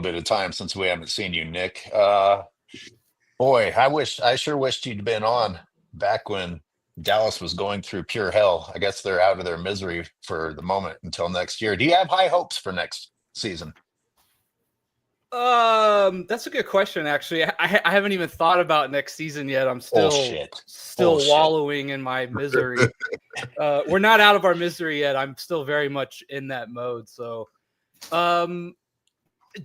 bit of time since we haven't seen you, Nick. Boy, I sure wished you'd been on back when Dallas was going through pure hell. I guess they're out of their misery for the moment until next year. Do you have high hopes for next season? That's a good question. Actually, I haven't even thought about next season yet. I'm Bullshit. still wallowing in my misery. We're not out of our misery yet. I'm still very much in that mode. So,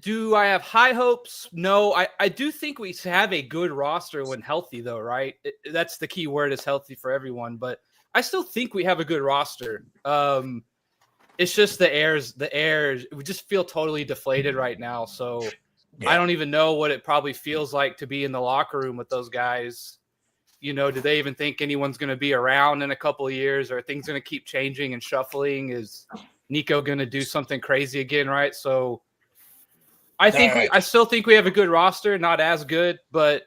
do I have high hopes? No, I do think we have a good roster when healthy, though, right? That's the key word, is healthy for everyone. But I still think we have a good roster. It's just the air. We just feel totally deflated right now. So I don't even know what it probably feels like to be in the locker room with those guys. You know, do they even think anyone's going to be around in a couple of years? Or are things going to keep changing and shuffling? Is Nico going to do something crazy again, right? So I still think we have a good roster, not as good, but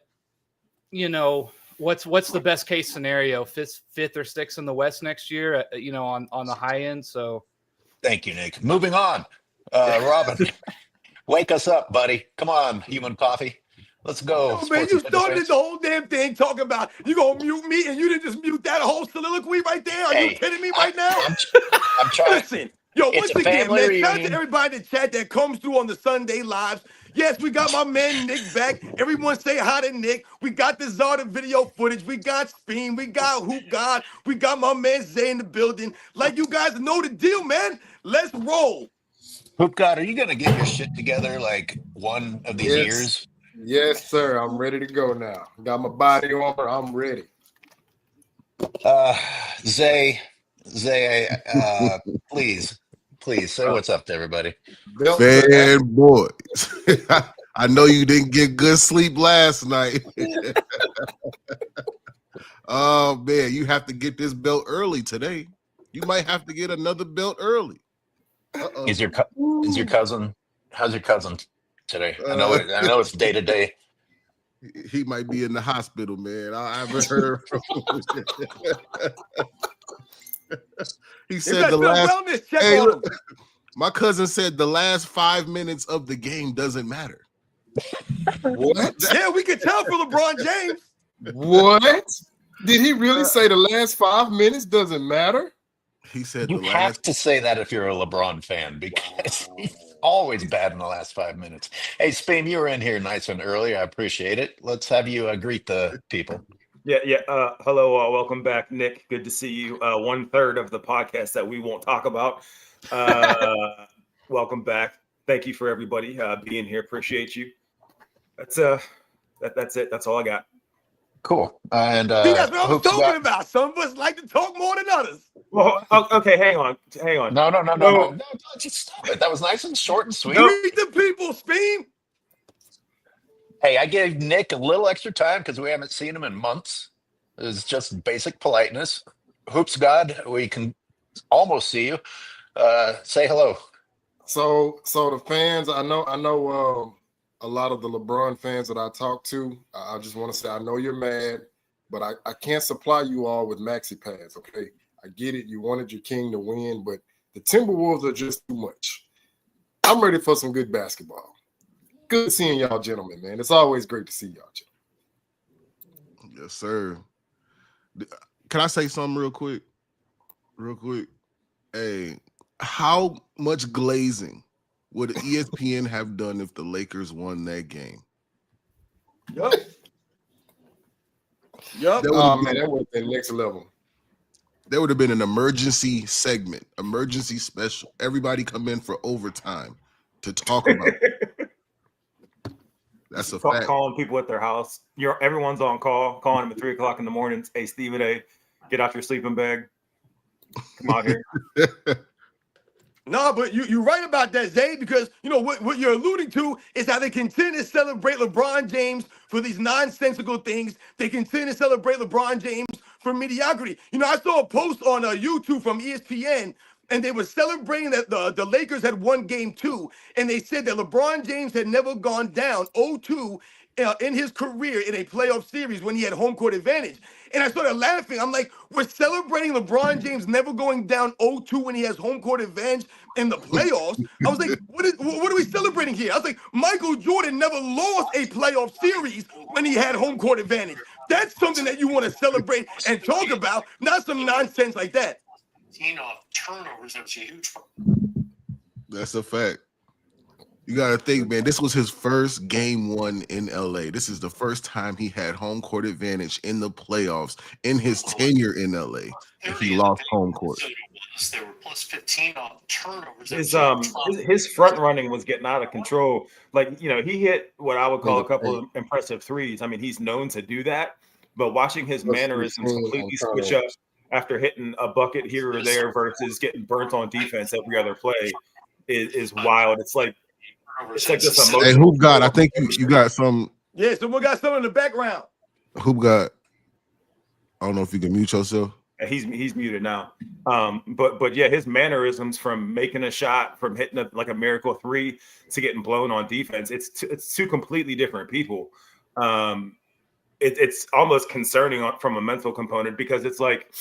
you know, what's the best case scenario? Fifth or sixth in the West next year, you know, on the high end. So thank you, Nick. Moving on. Robin, wake us up, buddy. Come on, human coffee. Let's go. Oh, man, you started the whole damn thing talking about you gonna mute me, and you didn't just mute that whole soliloquy right there. Are you kidding me right now? I'm trying. Listen, yo, once again, man, shout out to everybody in the chat that comes through on the Sunday lives. Yes, we got my man Nick back. Everyone say hi to Nick. We got the Zarda video footage. We got Speen. We got Hoop God. We got my man Zay in the building. Like, you guys know the deal, man. Let's roll. Hoop God, are you gonna get your shit together like one of these years? Yes, sir. I'm ready to go now. Got my body armor. I'm ready. Zay, please say what's up to everybody. Fanboys. I know you didn't get good sleep last night. Oh man, you have to get this belt early today. You might have to get another belt early. Is your cousin? How's your cousin today? I know it's day to day. He might be in the hospital, man. I haven't heard from him. He said the last. Hey, look, my cousin said the last 5 minutes of the game doesn't matter. What? Yeah, we can tell for LeBron James. What? Did he really say the last 5 minutes doesn't matter? He said you have to say that if you're a LeBron fan, because he's always bad in the last 5 minutes. Hey, Spain, you were in here nice and early. I appreciate it. Let's have you greet the people. Yeah. Hello, welcome back, Nick. Good to see you. 1/3 of the podcast that we won't talk about. Welcome back. Thank you for everybody being here. Appreciate you. That's it. That's all I got. Cool. And see, that's what I was talking about. Some of us like to talk more than others. Well, okay, hang on. No, just stop it. That was nice and short and sweet. Greet the people, Speen. Hey, I gave Nick a little extra time because we haven't seen him in months. It was just basic politeness. Hoops God, we can almost see you. Say hello. So the fans, I know a lot of the LeBron fans that I talk to, I just want to say I know you're mad, but I can't supply you all with maxi pads, okay? I get it. You wanted your king to win, but the Timberwolves are just too much. I'm ready for some good basketball. Good seeing y'all gentlemen, man. It's always great to see y'all gentlemen. Yes, sir. Can I say something real quick? Hey, how much glazing would ESPN have done if the Lakers won that game? Yup. Oh, man, that would have been next level. There would have been an emergency segment, emergency special. Everybody come in for overtime to talk about it. That's a fact. Calling people at their house. Everyone's on call, calling them at 3 o'clock in the morning. Hey, Stephen A., get out your sleeping bag. Come out here. No, but you're right about that, Zay, because you know what you're alluding to is how they continue to celebrate LeBron James for these nonsensical things. They continue to celebrate LeBron James for mediocrity. You know, I saw a post on YouTube from ESPN, and they were celebrating that the Lakers had won game 2, and they said that LeBron James had never gone down 0-2 in his career in a playoff series when he had home court advantage. And I started laughing. I'm like, we're celebrating LeBron James never going down 0-2 when he has home court advantage in the playoffs. I was like, what are we celebrating here? I was like, Michael Jordan never lost a playoff series when he had home court advantage. That's something that you want to celebrate and talk about, not some nonsense like that. Turnovers, that was a huge That's a fact. You got to think, man, this was his first game one in LA. This is the first time he had home court advantage in the playoffs in his tenure in LA. And he lost home court. They were plus 15 on turnovers. His front running was getting out of control. Like, you know, he hit what I would call a couple of impressive threes. I mean, he's known to do that, but watching his mannerisms completely switch up after hitting a bucket here or there versus getting burnt on defense every other play is wild. It's like this emotion. Hey, who got? I think you got some. Yeah, someone got someone in the background. Who got? I don't know if you can mute yourself. He's muted now. But yeah, his mannerisms from making a shot, from hitting a miracle three to getting blown on defense, it's two completely different people. It's almost concerning from a mental component, because it's like,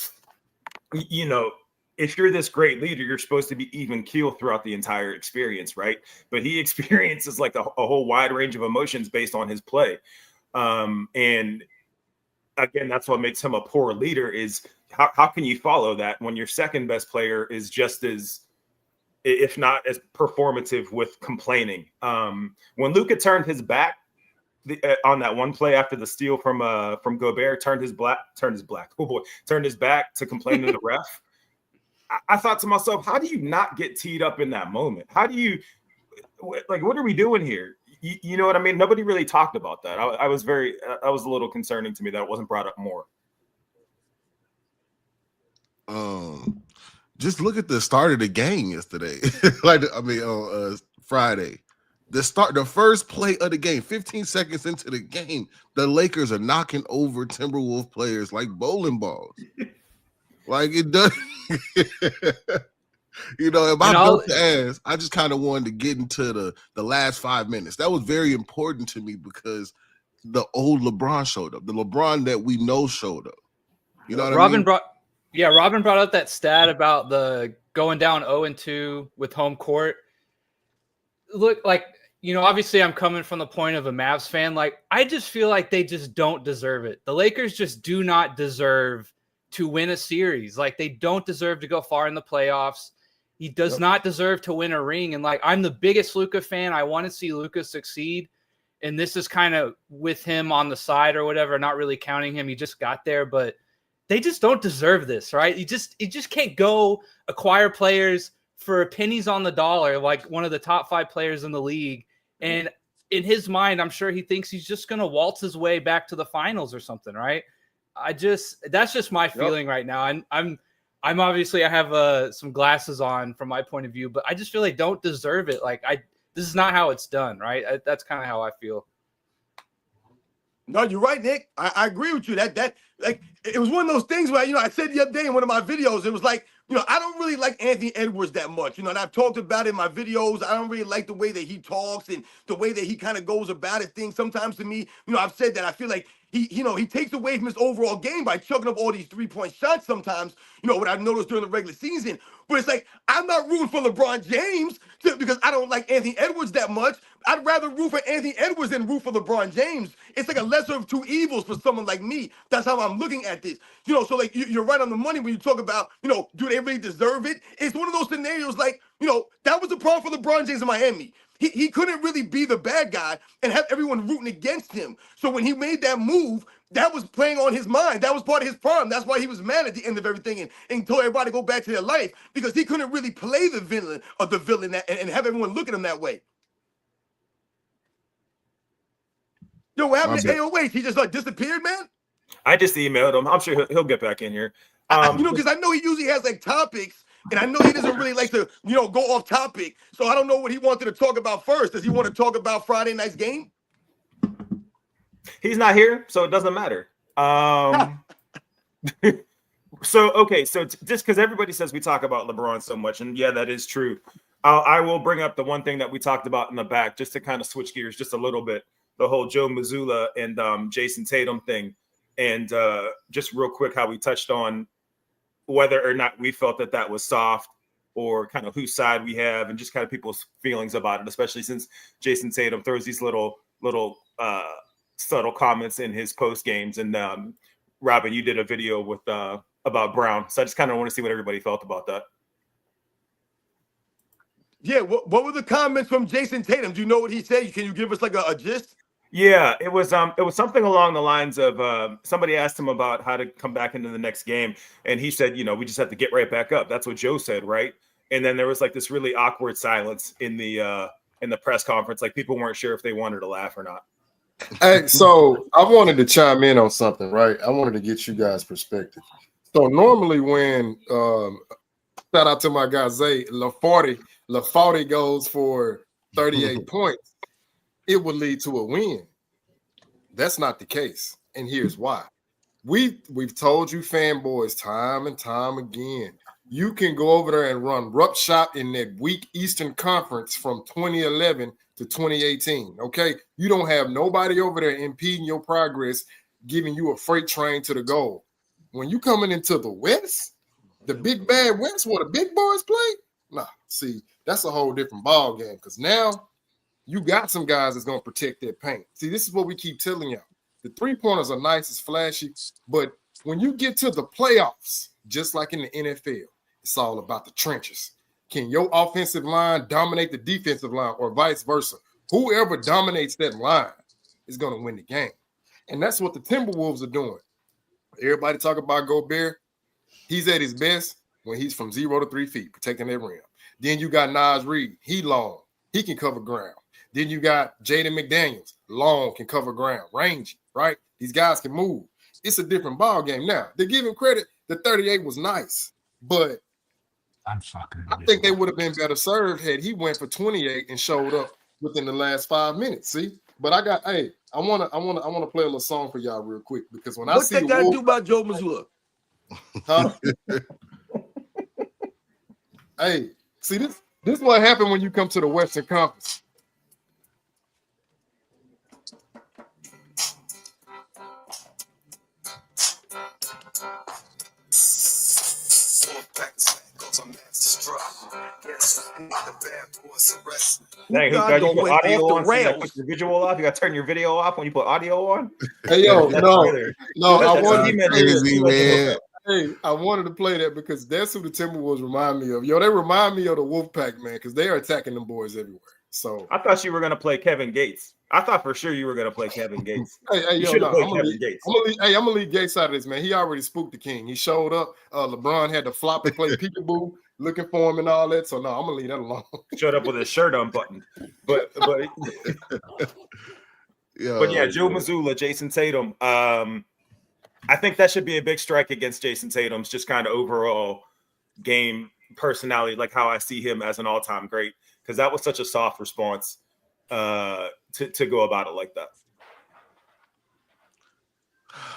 you know, if you're this great leader, you're supposed to be even keel throughout the entire experience, right? But he experiences like a whole wide range of emotions based on his play. And again, that's what makes him a poor leader, is how can you follow that when your second best player is just as, if not as performative with complaining? When Luka turned his back on that one play after the steal from Gobert, turned his back to complain to the ref. I thought to myself, how do you not get teed up in that moment? How do you, like, what are we doing here? You know what I mean? Nobody really talked about that. I was a little concerning to me that it wasn't brought up more. Just look at the start of the game yesterday. On Friday. The first play of the game, 15 seconds into the game, the Lakers are knocking over Timberwolves players like bowling balls. Like it does. You know, if I built the ass, I just kind of wanted to get into the last 5 minutes. That was very important to me because the old LeBron showed up. The LeBron that we know showed up. You know what I mean? Robin brought up that stat about the going down 0-2 with home court. Look, like, you know, obviously I'm coming from the point of a Mavs fan. Like, I just feel like they just don't deserve it. The Lakers just do not deserve to win a series. Like, they don't deserve to go far in the playoffs. He does not deserve to win a ring. And like, I'm the biggest Luka fan. I want to see Luka succeed. And this is kind of with him on the side or whatever, not really counting him. He just got there, but they just don't deserve this, right? You just can't go acquire players for pennies on the dollar, like one of the top 5 players in the league. And in his mind, I'm sure he thinks he's just going to waltz his way back to the finals or something, right? That's just my feeling right now. I'm obviously, I have some glasses on from my point of view, but I just feel they don't deserve it. Like, this is not how it's done, right? That's kind of how I feel. No, you're right, Nick. I agree with you. That like, it was one of those things where, you know, I said the other day in one of my videos, it was like, you know, I don't really like Anthony Edwards that much, you know, and I've talked about it in my videos. I don't really like the way that he talks and the way that he kind of goes about it. Things sometimes to me, you know, I've said that I feel like he takes away from his overall game by chucking up all these 3-point shots sometimes, you know, what I've noticed during the regular season. But it's like, I'm not rooting for LeBron James because I don't like Anthony Edwards that much. I'd rather root for Anthony Edwards than root for LeBron James. It's like a lesser of two evils for someone like me. That's how I'm looking at this. You know, so like you're right on the money when you talk about, you know, do they really deserve it? It's one of those scenarios like, you know, that was the problem for LeBron James in Miami. He couldn't really be the bad guy and have everyone rooting against him. So when he made that move, that was playing on his mind. That was part of his problem. That's why he was mad at the end of everything and told everybody to go back to their life, because he couldn't really play the villain and have everyone look at him that way. Yo, what happened to AOH? He just like disappeared, man? I just emailed him. I'm sure he'll get back in here. You know, because I know he usually has like topics, and I know he doesn't really like to, you know, go off topic. So I don't know what he wanted to talk about first. Does he want to talk about Friday night's game? He's not here, so it doesn't matter. So just because everybody says we talk about LeBron so much, and yeah, that is true. I will bring up the one thing that we talked about in the back, just to kind of switch gears just a little bit. the whole Joe Mazzulla and Jason Tatum thing, and just real quick how we touched on whether or not we felt that that was soft or kind of whose side we have, and just kind of people's feelings about it, especially since Jason Tatum throws these little subtle comments in his post games. And Robin, you did a video with about Brown, so I just kind of want to see what everybody felt about that. Yeah, what were the comments from Jason Tatum? Do you know what he said? Can you give us like a gist? Yeah, it was something along the lines of somebody asked him about how to come back into the next game, and he said, you know, we just have to get right back up. That's what Joe said, right? And then there was like this really awkward silence in the press conference, like people weren't sure if they wanted to laugh or not. Hey, so I wanted to chime in on something, right? I wanted to get you guys' perspective. So normally when shout out to my guy Zay, LaForty goes for 38 points, it would lead to a win. That's not the case, and here's why. We've told you fanboys time and time again, you can go over there and run rup shop in that weak Eastern Conference from 2011 to 2018, okay? You don't have nobody over there impeding your progress, giving you a freight train to the goal. When you coming into the West, the big bad West where the big boys play, nah, see, that's a whole different ball game, because now you got some guys that's going to protect their paint. See, this is what we keep telling y'all. The three-pointers are nice, it's flashy, but when you get to the playoffs, just like in the NFL, it's all about the trenches. Can your offensive line dominate the defensive line or vice versa? Whoever dominates that line is going to win the game. And that's what the Timberwolves are doing. Everybody talk about Gobert. He's at his best when he's from 0 to 3 feet, protecting that rim. Then you got Naz Reid. He long. He can cover ground. Then you got Jaden McDaniels. Long, can cover ground. Rangy, right? These guys can move. It's a different ball game. Now, to give him credit, the 38 was nice. But I think they would have been better served had he went for 28 and showed up within the last 5 minutes. See? But I wanna play a little song for y'all real quick, because when What's I see that got to do about Joe Mazzulla? huh? Hey, see, this is what happened when you come to the Western Conference. Dang, God, you don't put went audio off the on, so you gotta rails. put your visual off. You got to turn your video off when you put audio on. Hey, yo, That's no, weird. I That's wanted he to meant play to- Crazy, he meant to man. hook up. Hey, I wanted to play that because that's who the Timberwolves remind me of. Yo, they remind me of the Wolfpack, man, because they are attacking them boys everywhere. So, I thought you were gonna play Kevin Gates. I thought for sure you were gonna play Kevin Gates. hey, You yo, should no, have played I'm gonna Kevin Gates. leave Gates out of this, man. He already spooked the king. He showed up. LeBron had to flop and play peekaboo, looking for him and all that. So, no, I'm gonna leave that alone. Showed up with his shirt unbuttoned. But yeah, Joe Mazzulla, Jason Tatum. I think that should be a big strike against Jason Tatum's just kind of overall game personality, like how I see him as an all-time great, because that was such a soft response to go about it like that.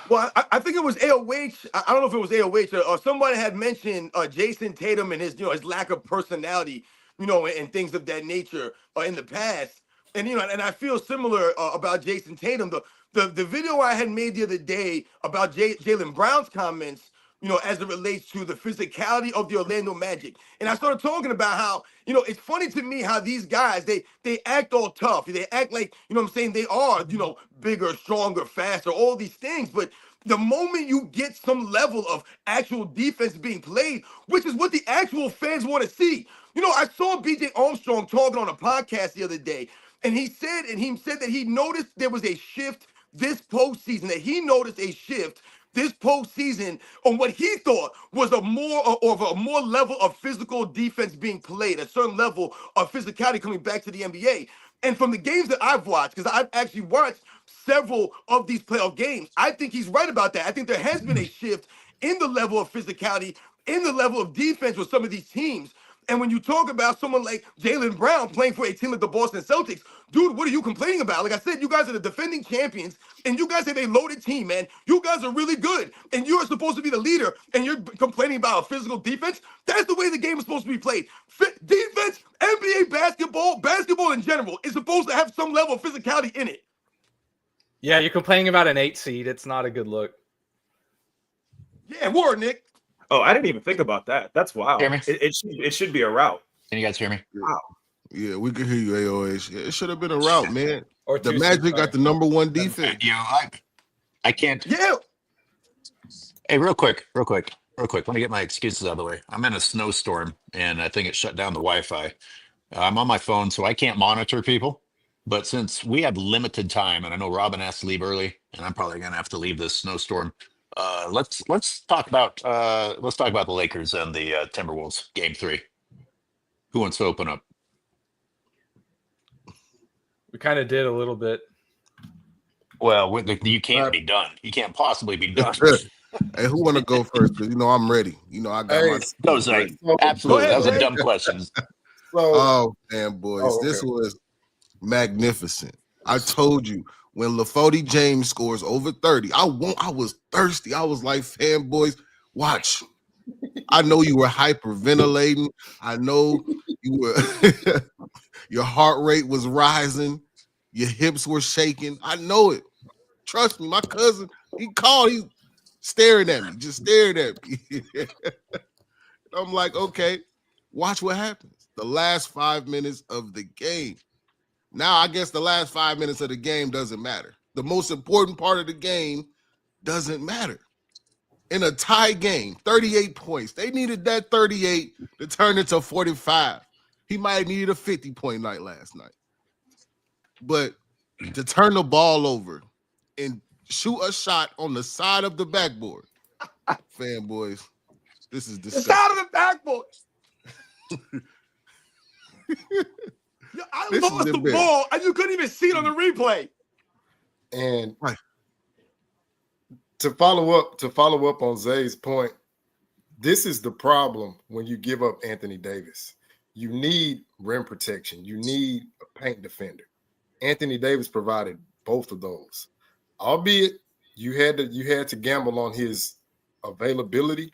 Well, I think it was AOH. I don't know if it was AOH or somebody had mentioned Jason Tatum and his his lack of personality, and things of that nature in the past. And and I feel similar about Jason Tatum. The video I had made the other day about Jaylen Brown's comments, as it relates to the physicality of the Orlando Magic. And I started talking about how, it's funny to me how these guys, they act all tough. They act like, they are, bigger, stronger, faster, all these things. But the moment you get some level of actual defense being played, which is what the actual fans want to see. I saw BJ Armstrong talking on a podcast the other day, and he said that he noticed there was a shift this postseason, that he noticed a shift this postseason on what he thought was a more level of physical defense being played, a certain level of physicality coming back to the NBA. And from the games that I've watched, because I've actually watched several of these playoff games, I think he's right about that. I think there has been a shift in the level of physicality, in the level of defense with some of these teams. And when you talk about someone like Jaylen Brown playing for a team like the Boston Celtics, dude, what are you complaining about? Like I said, you guys are the defending champions, and you guys have a loaded team, man. You guys are really good, and you are supposed to be the leader, and you're complaining about a physical defense? That's the way the game is supposed to be played. Defense, NBA basketball in general, is supposed to have some level of physicality in it. Yeah, you're complaining about an 8 seed. It's not a good look. Yeah, war, Nick. Oh, I didn't even think about that. That's wild. Hear me? It should be a route. Can you guys hear me? Yeah, we can hear you, AOH. It should have been a route, man. Or The 2 seed, Magic got the number one defense. I can't. Yeah. Hey, real quick. Let me get my excuses out of the way. I'm in a snowstorm, and I think it shut down the Wi-Fi. I'm on my phone, so I can't monitor people. But since we have limited time, and I know Robin has to leave early, and I'm probably gonna have to leave this snowstorm. Let's talk about the Lakers and the Timberwolves game 3. Who wants to open up? We kind of did a little bit. Well, you can't be done. You can't possibly be done. Hey, who want to go first? Because I'm ready. I got Hey, my. Go, Zach. Absolutely. That was a dumb question. So Oh, man, boys, okay. this was magnificent. I told you when LaFody James scores over 30, I was thirsty. I was like, fanboys, watch. I know you were hyperventilating. I know you were. Your heart rate was rising. Your hips were shaking. I know it. Trust me, my cousin. He called. He's staring at me, just staring at me. I'm like, okay, watch what happens. The last 5 minutes of the game. Now, I guess the last 5 minutes of the game doesn't matter. The most important part of the game doesn't matter. In a tie game, 38 points. They needed that 38 to turn into 45. He might have needed a 50-point night last night. But to turn the ball over and shoot a shot on the side of the backboard, fanboys, this is The disgusting. side of the backboard. Yo, I This is lost the embarrassing. ball and you couldn't even see it on the replay. And Right. to follow up on Zay's point, this is the problem when you give up Anthony Davis. You need rim protection. You need a paint defender. Anthony Davis provided both of those. Albeit you had to gamble on his availability,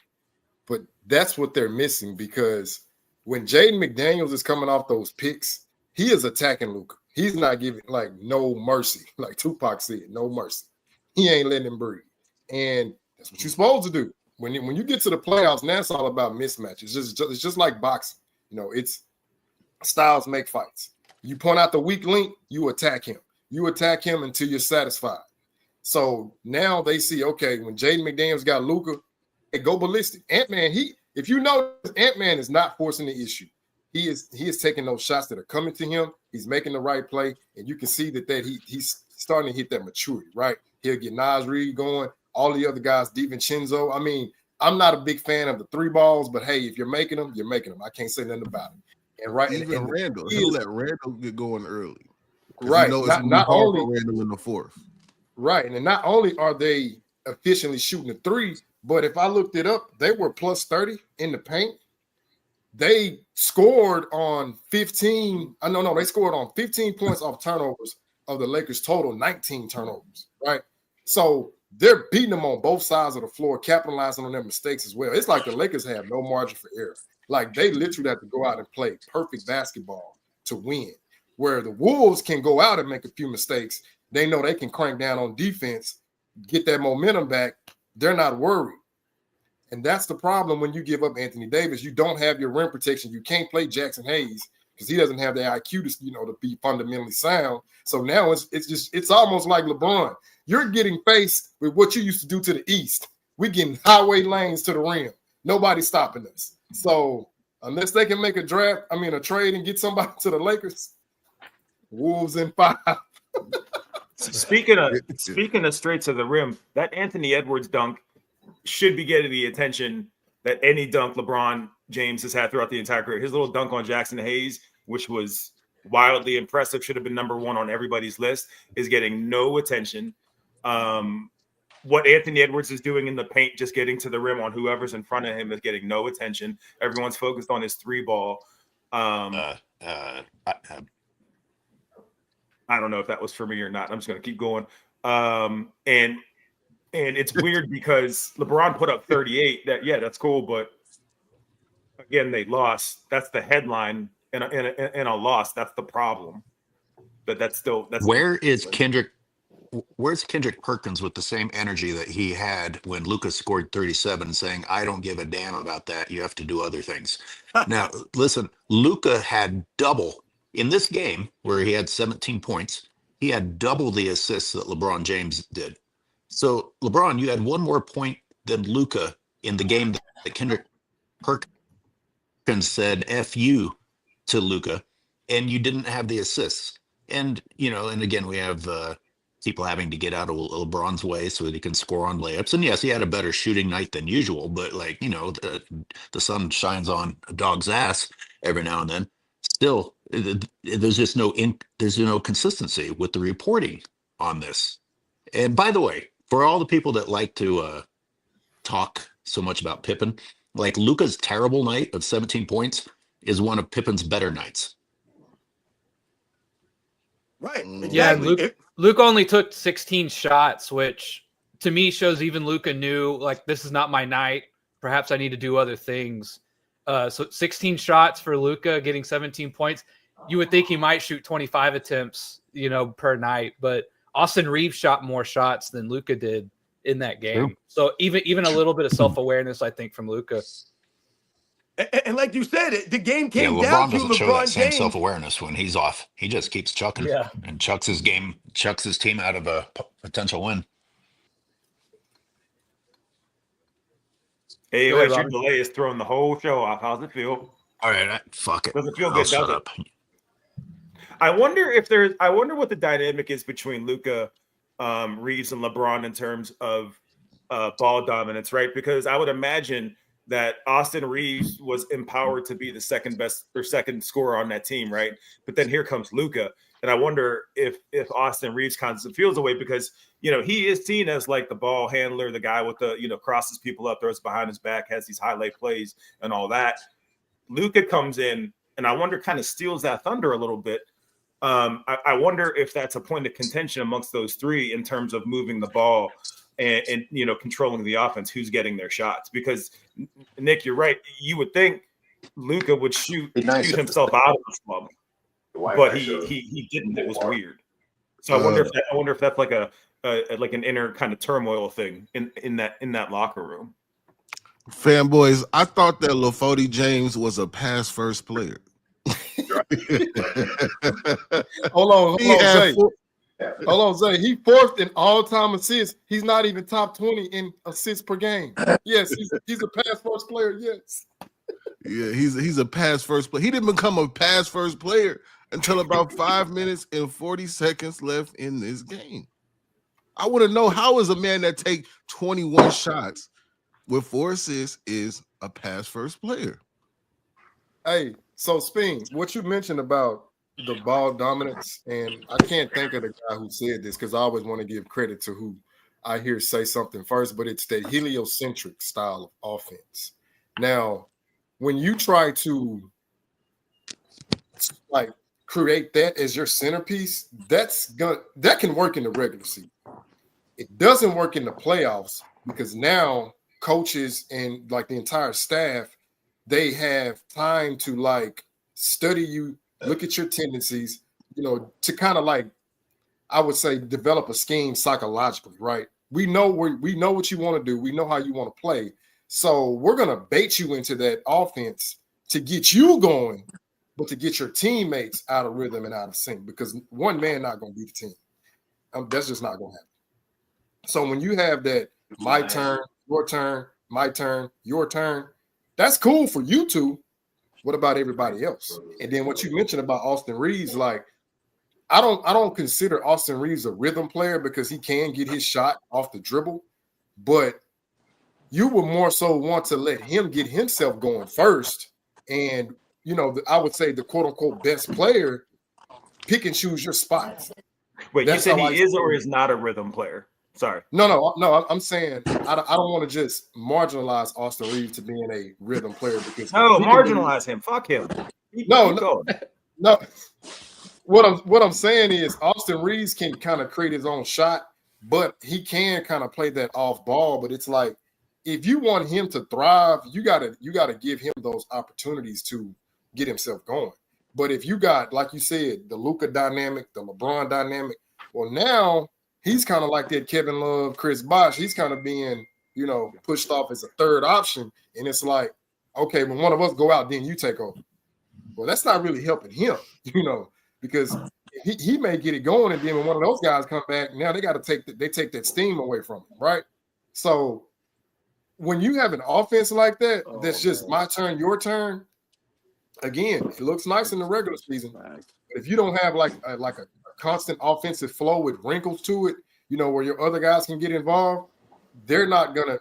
but that's what they're missing because when Jaden McDaniels is coming off those picks, he is attacking Luka. He's not giving no mercy, like Tupac said, no mercy. He ain't letting him breathe, and that's what you're supposed to do. When you get to the playoffs, now it's all about mismatches. It's just like boxing. It's styles make fights. You point out the weak link, you attack him. You attack him until you're satisfied. So now they see, okay, when Jaden McDaniels got Luka, they go ballistic. Ant-Man, if you know, Ant-Man is not forcing the issue. He is taking those shots that are coming to him. He's making the right play, and you can see that he's starting to hit that maturity, right? He'll get Naz Reid going, all the other guys, DiVincenzo. I mean, I'm not a big fan of the 3 balls, but hey, if you're making them, you're making them. I can't say nothing about it. And right, Even Randall, he'll let Randall get going early. Right. Not only Randall in the 4th. Right. And not only are they efficiently shooting the 3, but if I looked it up, they were plus 30 in the paint. They scored on 15. They scored on 15 points off turnovers of the Lakers' total 19 turnovers. Right. So they're beating them on both sides of the floor, capitalizing on their mistakes as well. It's like the Lakers have no margin for error. Like they literally have to go out and play perfect basketball to win. Where the Wolves can go out and make a few mistakes. They know they can crank down on defense, get that momentum back. They're not worried. And that's the problem when you give up Anthony Davis. You don't have your rim protection. You can't play Jackson Hayes because he doesn't have the IQ to be fundamentally sound. So now it's almost like LeBron. You're getting faced with what you used to do to the East. We're getting highway lanes to the rim. Nobody's stopping us. So unless they can make a trade and get somebody to the Lakers, Wolves in 5. Speaking of straight to the rim, that Anthony Edwards dunk should be getting the attention that any dunk LeBron James has had throughout the entire career. His little dunk on Jackson Hayes, which was wildly impressive, should have been number 1 on everybody's list, is getting no attention. What Anthony Edwards is doing in the paint, just getting to the rim on whoever's in front of him, is getting no attention. Everyone's focused on his 3 ball. I don't know if that was for me or not. I'm just going to keep going. And it's weird because LeBron put up 38. That's cool. But again, they lost. That's the headline in a loss. That's the problem. But that's Where is Kendrick where's Kendrick Perkins with the same energy that he had when Lucas scored 37, saying, "I don't give a damn about that. You have to do other things." Now, listen, Luca had double in this game where he had 17 points. He had double the assists that LeBron James did. So, LeBron, you had one more point than Luca in the game that Kendrick Perkins said "F you" to Luca, and you didn't have the assists. And and again, we have people having to get out of LeBron's way so that he can score on layups. And yes, he had a better shooting night than usual, but the sun shines on a dog's ass every now and then. Still, there's just there's no consistency with the reporting on this. And by the way, for all the people that like to talk so much about Pippen, like Luka's terrible night of 17 points is one of Pippen's better nights. Right. Yeah, Exactly. Luke only took 16 shots, which to me shows even Luka knew, like, this is not my night. Perhaps I need to do other things. So 16 shots for Luka, getting 17 points. You would think he might shoot 25 attempts, per night, but Austin Reeves shot more shots than Luka did in that game. True. So even a little bit of self-awareness, I think, from Luka. And like you said, the game Yeah, came down LeBron to doesn't show that LeBron same James. self-awareness when he's off. He just keeps chucking and chucks his team out of a potential win. Hey, Go ahead, your Robin. delay is throwing the whole show off. How's it feel? All right, fuck it. Doesn't feel I'll good, shut does it? up. I wonder what the dynamic is between Luka, Reeves, and LeBron in terms of ball dominance, right? Because I would imagine that Austin Reeves was empowered to be the second best or second scorer on that team, right? But then here comes Luka, and I wonder if Austin Reeves kind of feels away because he is seen as like the ball handler, the guy with the crosses people up, throws behind his back, has these highlight plays and all that. Luka comes in, and I wonder kind of steals that thunder a little bit. I wonder if that's a point of contention amongst those three in terms of moving the ball and controlling the offense, who's getting their shots. Because Nick, you're right. You would think Luka would shoot himself out of the slump, but he didn't. It was weird. So I wonder if that's like like an inner kind of turmoil thing in that locker room. Fanboys, I thought that LaFody James was a pass first player. Hold He had on, Zay. Hold on, Zay. He fourth in all-time assists. He's not even top 20 in assists per game. Yes, he's a pass first player. Yes. Yeah, he's a pass first player. He didn't become a pass first player until about 5 minutes and 40 seconds left in this game. I want to know, how is a man that take 21 shots with 4 assists is a pass first player? Hey, so Spin, what you mentioned about the ball dominance, and I can't think of the guy who said this because I always want to give credit to who I hear say something first, but it's the heliocentric style of offense. Now, when you try to like create that as your centerpiece, that can work in the regular season. It doesn't work in the playoffs because now coaches and like the entire staff, they have time to like study you, look at your tendencies, to kind of like, I would say, develop a scheme psychologically, right? We know what you want to do. We know how you want to play. So we're going to bait you into that offense to get you going, but to get your teammates out of rhythm and out of sync, because one man not going to beat the team. That's just not going to happen. So when you have that my turn, your turn, my turn, your turn, that's cool for you two. What about everybody else? And then what you mentioned about Austin Reeves, like I don't consider Austin Reeves a rhythm player because he can get his shot off the dribble, but you would more so want to let him get himself going first. And I would say the quote unquote best player pick and choose your spots. Wait, you said he is or is not a rhythm player? Sorry. No. I'm saying I don't want to just marginalize Austin Reeves to being a rhythm player because marginalize him. Fuck him. No. What I'm saying is Austin Reeves can kind of create his own shot, but he can kind of play that off ball. But it's like if you want him to thrive, you gotta give him those opportunities to get himself going. But if you got, like you said, the Luka dynamic, the LeBron dynamic, well, now he's kind of like that Kevin Love, Chris Bosh. He's kind of being, pushed off as a third option. And it's like, okay, when one of us go out, then you take over. Well, that's not really helping him, because he may get it going, and then when one of those guys come back, now they got to take that steam away from him, right? So when you have an offense like that, that's just my turn, your turn. Again, it looks nice in the regular season, but if you don't have like a constant offensive flow with wrinkles to it, where your other guys can get involved, they're not gonna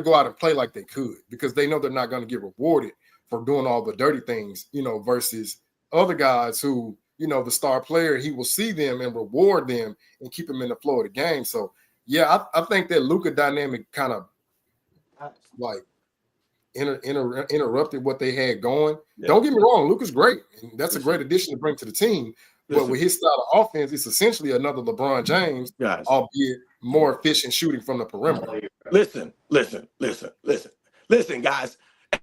go out and play like they could, because they know they're not gonna get rewarded for doing all the dirty things, versus other guys who, the star player, he will see them and reward them and keep them in the flow of the game. So yeah, I think that Luka dynamic kind of like interrupted what they had going. Yeah. Don't get me wrong, Luka's great. And that's a great addition to bring to the team. But with his style of offense, it's essentially another LeBron James, albeit more efficient shooting from the perimeter. Listen, guys.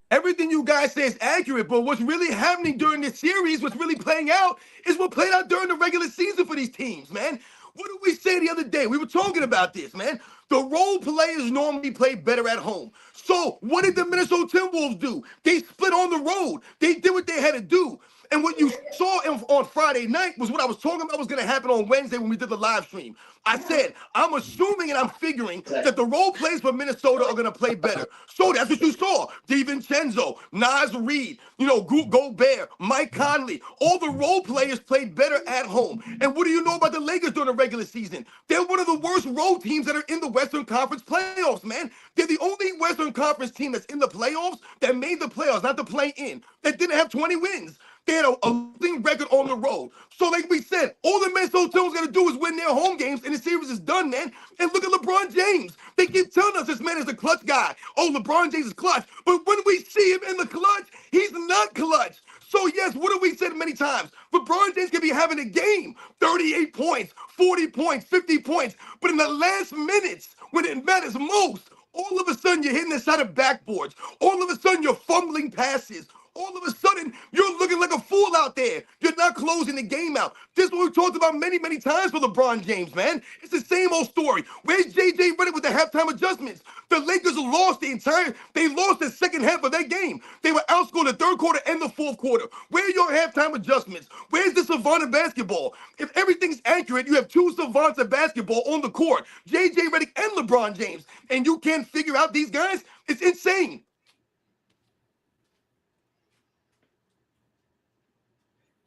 Everything you guys say is accurate, but what's really happening during this series, what's really playing out, is what played out during the regular season for these teams, man. What did we say the other day? We were talking about this, man. The role players normally play better at home. So what did the Minnesota Timberwolves do? They split on the road. They did what they had to do. And what you saw on Friday night was what I was talking about was going to happen on Wednesday when we did the live stream. I said, I'm assuming and I'm figuring that the role players for Minnesota are going to play better. So that's what you saw. DiVincenzo, Naz Reid, Gobert, Mike Conley. All the role players played better at home. And what do you know about the Lakers during the regular season? They're one of the worst road teams that are in the Western Conference playoffs, man. They're the only Western Conference team that's in the playoffs that made the playoffs, not the play-in, that didn't have 20 wins. They had a losing record on the road. So like we said, all the Minnesota Timberwolves got to do is win their home games, and the series is done, man. And look at LeBron James. They keep telling us this man is a clutch guy. Oh, LeBron James is clutch. But when we see him in the clutch, he's not clutch. So yes, what have we said many times? LeBron James can be having a game, 38 points, 40 points, 50 points. But in the last minutes, when it matters most, all of a sudden you're hitting the side of backboards. All of a sudden you're fumbling passes. All of a sudden, you're looking like a fool out there. You're not closing the game out. This is what we talked about many, many times for LeBron James, man. It's the same old story. Where's J.J. Redick with the halftime adjustments? The Lakers lost they lost the second half of their game. They were outscored the third quarter and the fourth quarter. Where are your halftime adjustments? Where's the savant of basketball? If everything's accurate, you have two savants of basketball on the court, J.J. Redick and LeBron James, and you can't figure out these guys? It's insane.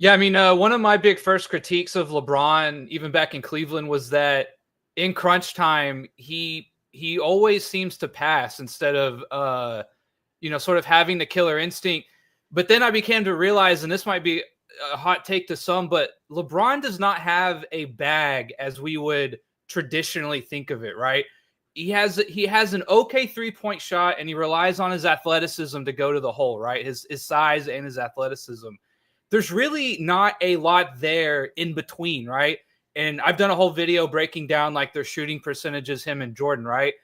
Yeah, I mean, one of my big first critiques of LeBron, even back in Cleveland, was that in crunch time, he always seems to pass instead of, sort of having the killer instinct. But then I began to realize, and this might be a hot take to some, but LeBron does not have a bag as we would traditionally think of it, right? He has an okay 3-point shot, and he relies on his athleticism to go to the hole, right? His size and his athleticism. There's really not a lot there in between, right? And I've done a whole video breaking down like their shooting percentages, him and Jordan, right?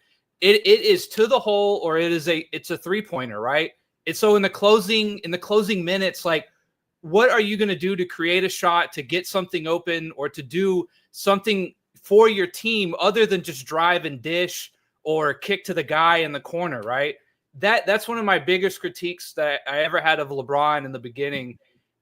It is to the hole, or it's a 3-pointer, right? It's so in the closing minutes, like, what are you going to do to create a shot, to get something open, or to do something for your team other than just drive and dish or kick to the guy in the corner, right? That's one of my biggest critiques that I ever had of LeBron in the beginning.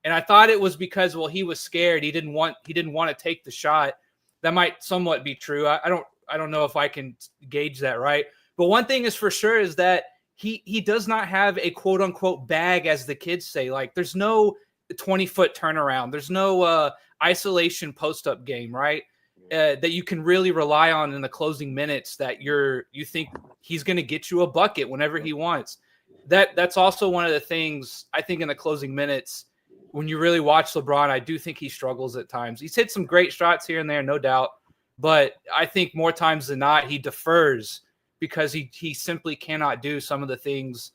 And I thought it was because, well, he was scared. He didn't want to take the shot. That might somewhat be true. I don't know if I can gauge that right. But one thing is for sure is that he does not have a quote unquote bag, as the kids say. Like, there's no 20-foot turnaround. There's no isolation post-up game, right? That you can really rely on in the closing minutes, that you think he's going to get you a bucket whenever he wants. That's also one of the things I think in the closing minutes. When you really watch LeBron, I do think he struggles at times. He's hit some great shots here and there, no doubt. But I think more times than not, he defers because he simply cannot do some of the things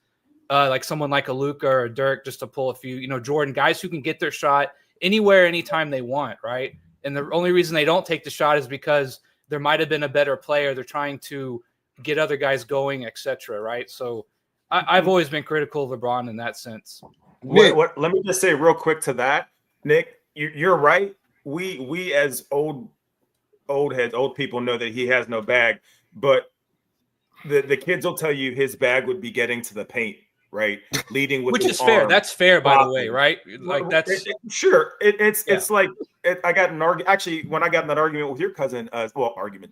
like someone like a Luka or a Dirk, just to pull a few, Jordan, guys who can get their shot anywhere, anytime they want, right? And the only reason they don't take the shot is because there might have been a better player. They're trying to get other guys going, etc., right? So I've always been critical of LeBron in that sense. What? Let me just say real quick to that, Nick. You're right. We as old old people know that he has no bag, but the kids will tell you his bag would be getting to the paint, right? Leading with Which his is fair. arm. That's fair, by the way, right? Like that's Sure. It's Yeah. it's like I got an argument. Actually, when I got in that argument with your cousin,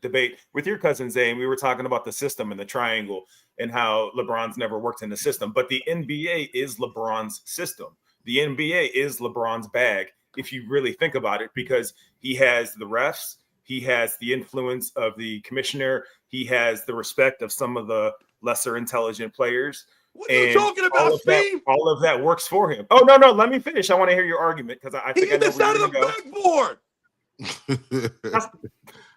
debate with your cousin Zane, we were talking about the system and the triangle and how LeBron's never worked in the system. But the NBA is LeBron's system. The NBA is LeBron's bag, if you really think about it, because he has the refs, he has the influence of the commissioner, he has the respect of some of the lesser intelligent players. What are you talking about, Steve? All of that works for him. Oh, no, let me finish. I want to hear your argument because I He think I hit know the where side you're of going the to go.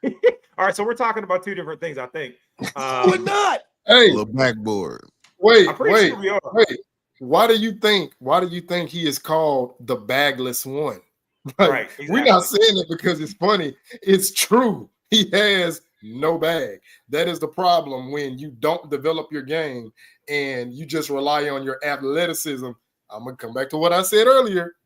backboard. All right, so we're talking about two different things, I think. We're not. Hey, The backboard. I'm pretty sure we are. wait. Why do you think he is called the bagless one? Like, Right, We're not saying it because it's funny. It's true. He has no bag. That is the problem when you don't develop your game and you just rely on your athleticism. I'm gonna come back to what I said earlier.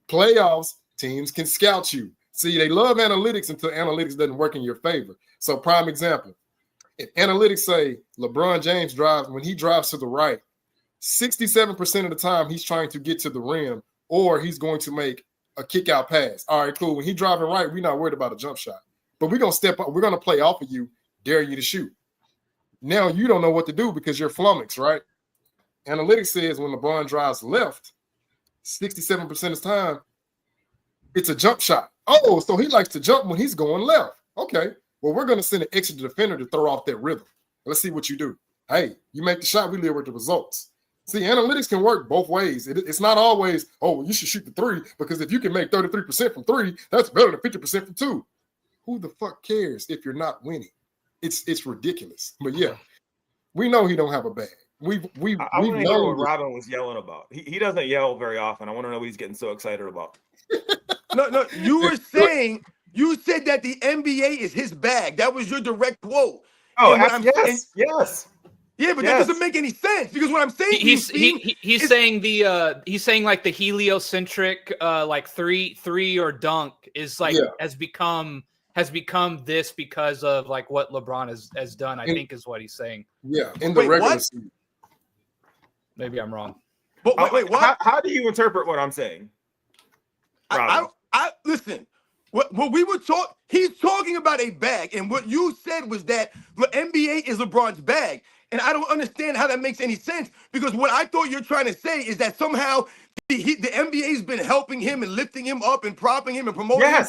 Playoffs, teams can scout you. See, they love analytics until analytics doesn't work in your favor. So, prime example. If analytics say LeBron James when he drives to the right, 67% of the time he's trying to get to the rim or he's going to make a kick out pass. All right, cool. When he's driving right, we're not worried about a jump shot. But we're going to step up. We're going to play off of you, dare you to shoot. Now you don't know what to do because you're flummoxed, right? Analytics says when LeBron drives left, 67% of the time, it's a jump shot. Oh, so he likes to jump when he's going left. Okay. Well, we're going to send an extra defender to throw off that rhythm. Let's see what you do. Hey, you make the shot, we live with the results. See, analytics can work both ways. It's not always, oh, you should shoot the three because if you can make 33% from three, that's better than 50% from two. Who the fuck cares if you're not winning? It's ridiculous. But yeah, we know he don't have a bag. I want to hear what Robin was yelling about. He doesn't yell very often. I want to know what he's getting so excited about. No, you were saying, you said that the NBA is his bag. That was your direct quote. Oh, yes. Yeah, but that doesn't make any sense because what I'm saying he's saying like the heliocentric like three or dunk is like has become this because of like what LeBron has done, I think is what he's saying. Yeah, in the regular season. Maybe I'm wrong. But wait, what? How do you interpret what I'm saying? I listen. What we were talking, he's talking about a bag, and what you said was that the NBA is LeBron's bag, and I don't understand how that makes any sense because what I thought you're trying to say is that somehow the NBA's been helping him and lifting him up and propping him and promoting him.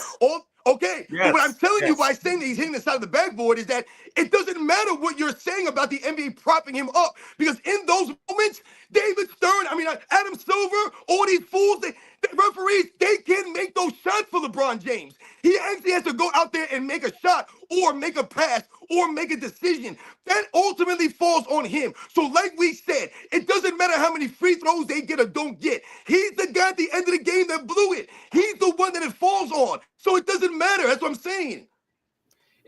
Okay, but what I'm telling you by saying that he's hitting the side of the backboard is that it doesn't matter what you're saying about the NBA propping him up because in those moments, David Stern, Adam Silver, all these fools, the referees, they can't make those shots for LeBron James. He actually has to go out there and make a shot or make a pass or make a decision. That ultimately falls on him. So like we said, it doesn't matter how many free throws they get or don't get. He's the guy at the end of the game that blew it. He's the one that it falls on. So it doesn't matter. That's what I'm saying.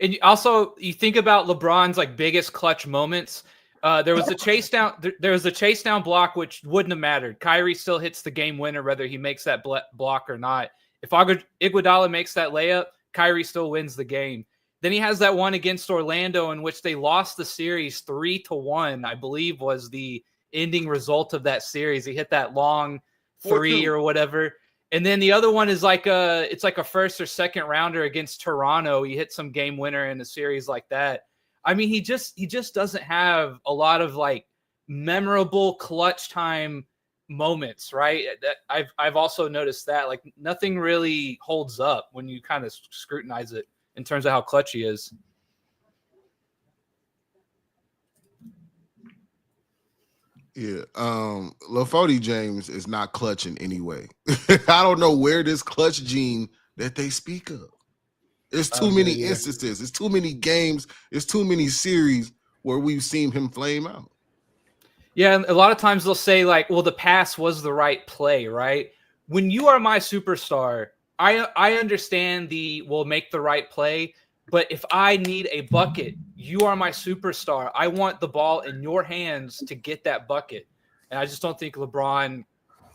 And also, you think about LeBron's like biggest clutch moments. There was a chase down. There was a chase down block, which wouldn't have mattered. Kyrie still hits the game winner, whether he makes that block or not. If Iguodala makes that layup, Kyrie still wins the game. Then he has that one against Orlando in which they lost the series 3-1, I believe was the ending result of that series. He hit that long 3 or whatever. And then the other one is it's like a first or second rounder against Toronto. He hit some game winner in a series like that. I mean, he just doesn't have a lot of like memorable clutch time moments, right? I've also noticed that like nothing really holds up when you kind of scrutinize it in terms of how clutch he is. Yeah, LaFody James is not clutch in any way. I don't know where this clutch gene that they speak of. There's too many instances. It's too many games. It's too many series where we've seen him flame out. Yeah, and a lot of times they'll say like, well, the pass was the right play, right? When you are my superstar, I understand we'll make the right play, but if I need a bucket, you are my superstar. I want the ball in your hands to get that bucket. And I just don't think LeBron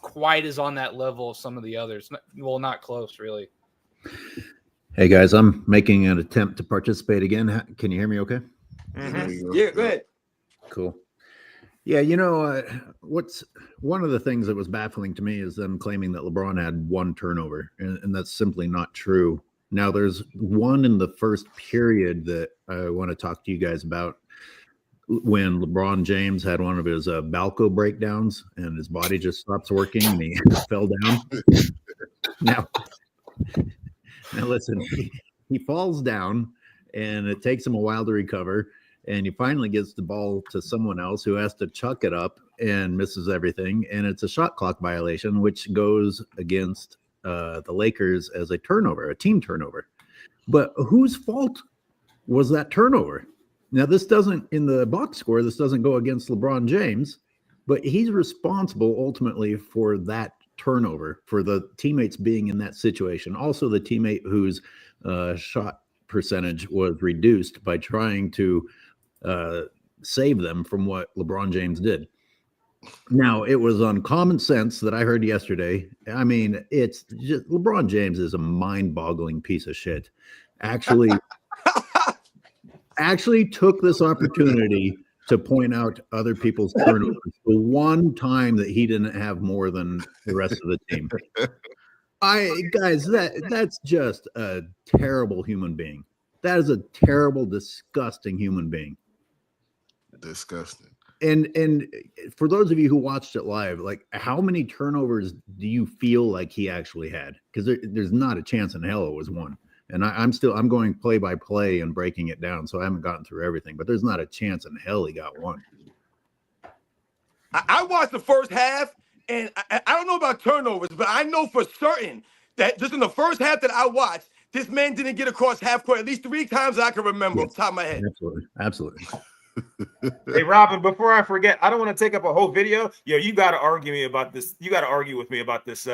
quite is on that level of some of the others. Well, not close, really. Hey guys, I'm making an attempt to participate again. Can you hear me okay? There you go. Yeah, go ahead. Cool. Yeah, what's one of the things that was baffling to me is them claiming that LeBron had one turnover, and that's simply not true. Now, there's one in the first period that I want to talk to you guys about when LeBron James had one of his Balco breakdowns and his body just stops working and he fell down. Now listen, he falls down and it takes him a while to recover. And he finally gets the ball to someone else who has to chuck it up and misses everything. And it's a shot clock violation, which goes against the Lakers as a turnover, a team turnover. But whose fault was that turnover? Now, this doesn't, in the box score, this doesn't go against LeBron James, but he's responsible ultimately for that turnover, for the teammates being in that situation. Also, the teammate whose shot percentage was reduced by trying to save them from what LeBron James did. Now, it was on common sense that I heard yesterday. I mean, it's just LeBron James is a mind-boggling piece of shit. Actually took this opportunity to point out other people's turnovers. The one time that he didn't have more than the rest of the team. That's just a terrible human being. That is a terrible, disgusting human being. Disgusting. And for those of you who watched it live, like how many turnovers do you feel like he actually had? Because there's not a chance in hell it was one. And I'm going play by play and breaking it down, so I haven't gotten through everything. But there's not a chance in hell he got one. I watched the first half, and I don't know about turnovers, but I know for certain that just in the first half that I watched, this man didn't get across half court at least 3 times that I can remember off the top of my head. Absolutely. Hey, Robin, before I forget, I don't want to take up a whole video. You got to argue me about this. You got to argue with me about this.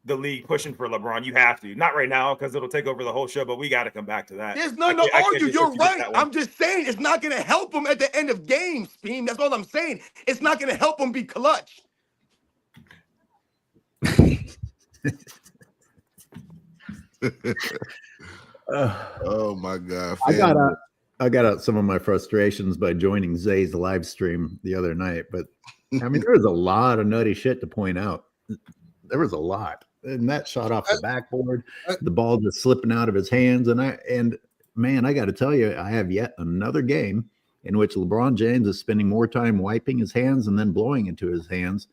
The league pushing for LeBron. You have to. Not right now because it'll take over the whole show, but we got to come back to that. There's nothing to argue. You're right. I'm just saying it's not going to help him at the end of games, team. That's all I'm saying. It's not going to help him be clutch. Oh my God. I got out some of my frustrations by joining Zay's live stream the other night, but I mean, there was a lot of nutty shit to point out. There was a lot. And that shot off the backboard, the ball just slipping out of his hands. And man, I got to tell you, I have yet another game in which LeBron James is spending more time wiping his hands and then blowing into his hands.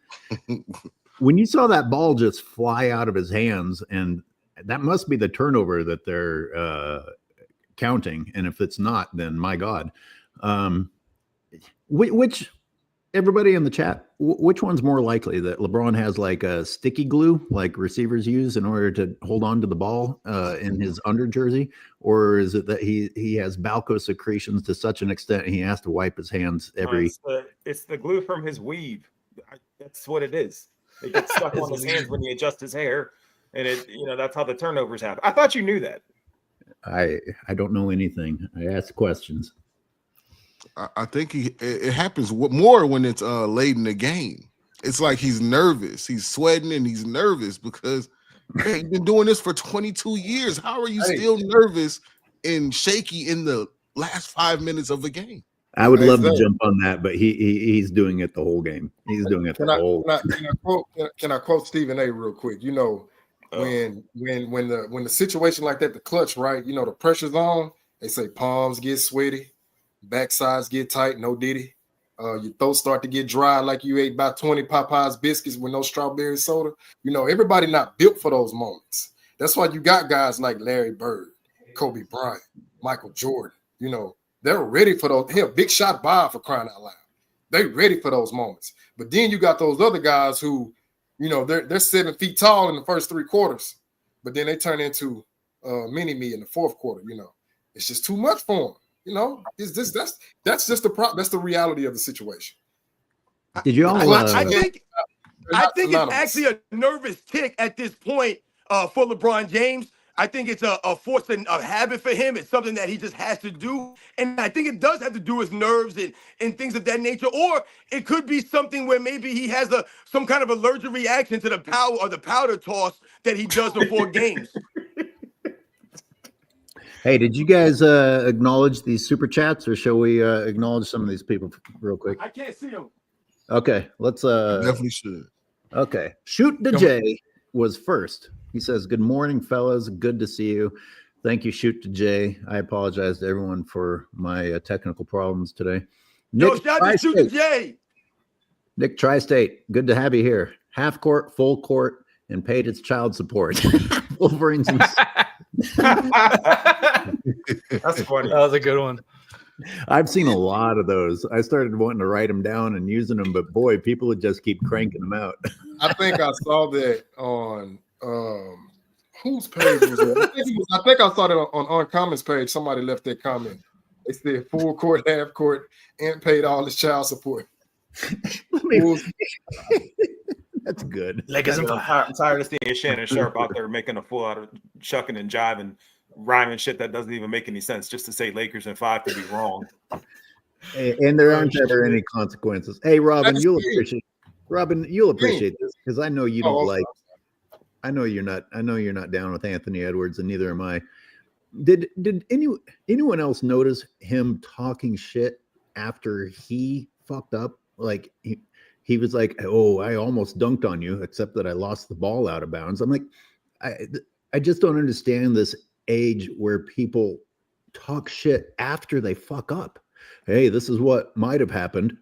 When you saw that ball just fly out of his hands, and that must be the turnover that they're counting. And if it's not, then my God. Which everybody in the chat, which one's more likely that LeBron has like a sticky glue like receivers use in order to hold on to the ball in his under jersey? Or is it that he has Balco secretions to such an extent he has to wipe his hands every... It's the glue from his weave. That's what it is. It gets stuck on his hands when he adjusts his hair. And that's how the turnovers happen. I thought you knew that. I don't know anything. I ask questions. I think it happens more when it's late in the game. It's like he's nervous. He's sweating and he's nervous because man, you've been doing this for 22 years. How are you still nervous and shaky in the last 5 minutes of a game? I would love to jump on that, but he's doing it the whole game. He's doing it Can I quote Stephen A. real quick? When the situation like that, the clutch, right? The pressure's on. They say palms get sweaty, backsides get tight. No diddy. Your throat start to get dry like you ate about 20 Popeyes biscuits with no strawberry soda. Everybody not built for those moments. That's why you got guys like Larry Bird, Kobe Bryant, Michael Jordan. They're ready for those. Hell, Big Shot Bob, for crying out loud. They're ready for those moments. But then you got those other guys who, they're 7 feet tall in the first 3 quarters, but then they turn into mini-me in the fourth quarter. It's just too much for them. That's just that's the reality of the situation. Did you all? I think it's actually a nervous tick at this point for LeBron James. I think it's a force and a habit for him. It's something that he just has to do. And I think it does have to do with nerves and things of that nature. Or it could be something where maybe he has some kind of allergic reaction to the power or the powder toss that he does before games. Hey, did you guys acknowledge these super chats, or shall we acknowledge some of these people real quick? I can't see them. Okay, let's Definitely should. okay. Shoot the J was first. He says, "Good morning, fellas. Good to see you. Thank you, Shoot to J. I apologize to everyone for my technical problems today." Yo, Nick shout out to Shoot the Tri-State. J. Nick Tri-State, good to have you here. Half court, full court, and paid its child support. Wolverines. And That's funny. That was a good one. I've seen a lot of those. I started wanting to write them down and using them, but boy, people would just keep cranking them out. I think I saw that on whose page was it? I think I saw that on Comment's page. Somebody left that comment. They said full court, half court, and paid all his child support. That's good. I'm tired of seeing Shannon Sharp out there making a fool out of chucking and jiving, rhyming shit that doesn't even make any sense just to say Lakers and 5 to be wrong. And there aren't ever any consequences. Hey, Robin, That's you'll it. appreciate this because I know you don't Oh, like. I know you're not down with Anthony Edwards, and neither am I. Did anyone else notice him talking shit after he fucked up? Like he was like, "Oh, I almost dunked on you, except that I lost the ball out of bounds." I'm like, I just don't understand this age where people talk shit after they fuck up. Hey, this is what might have happened.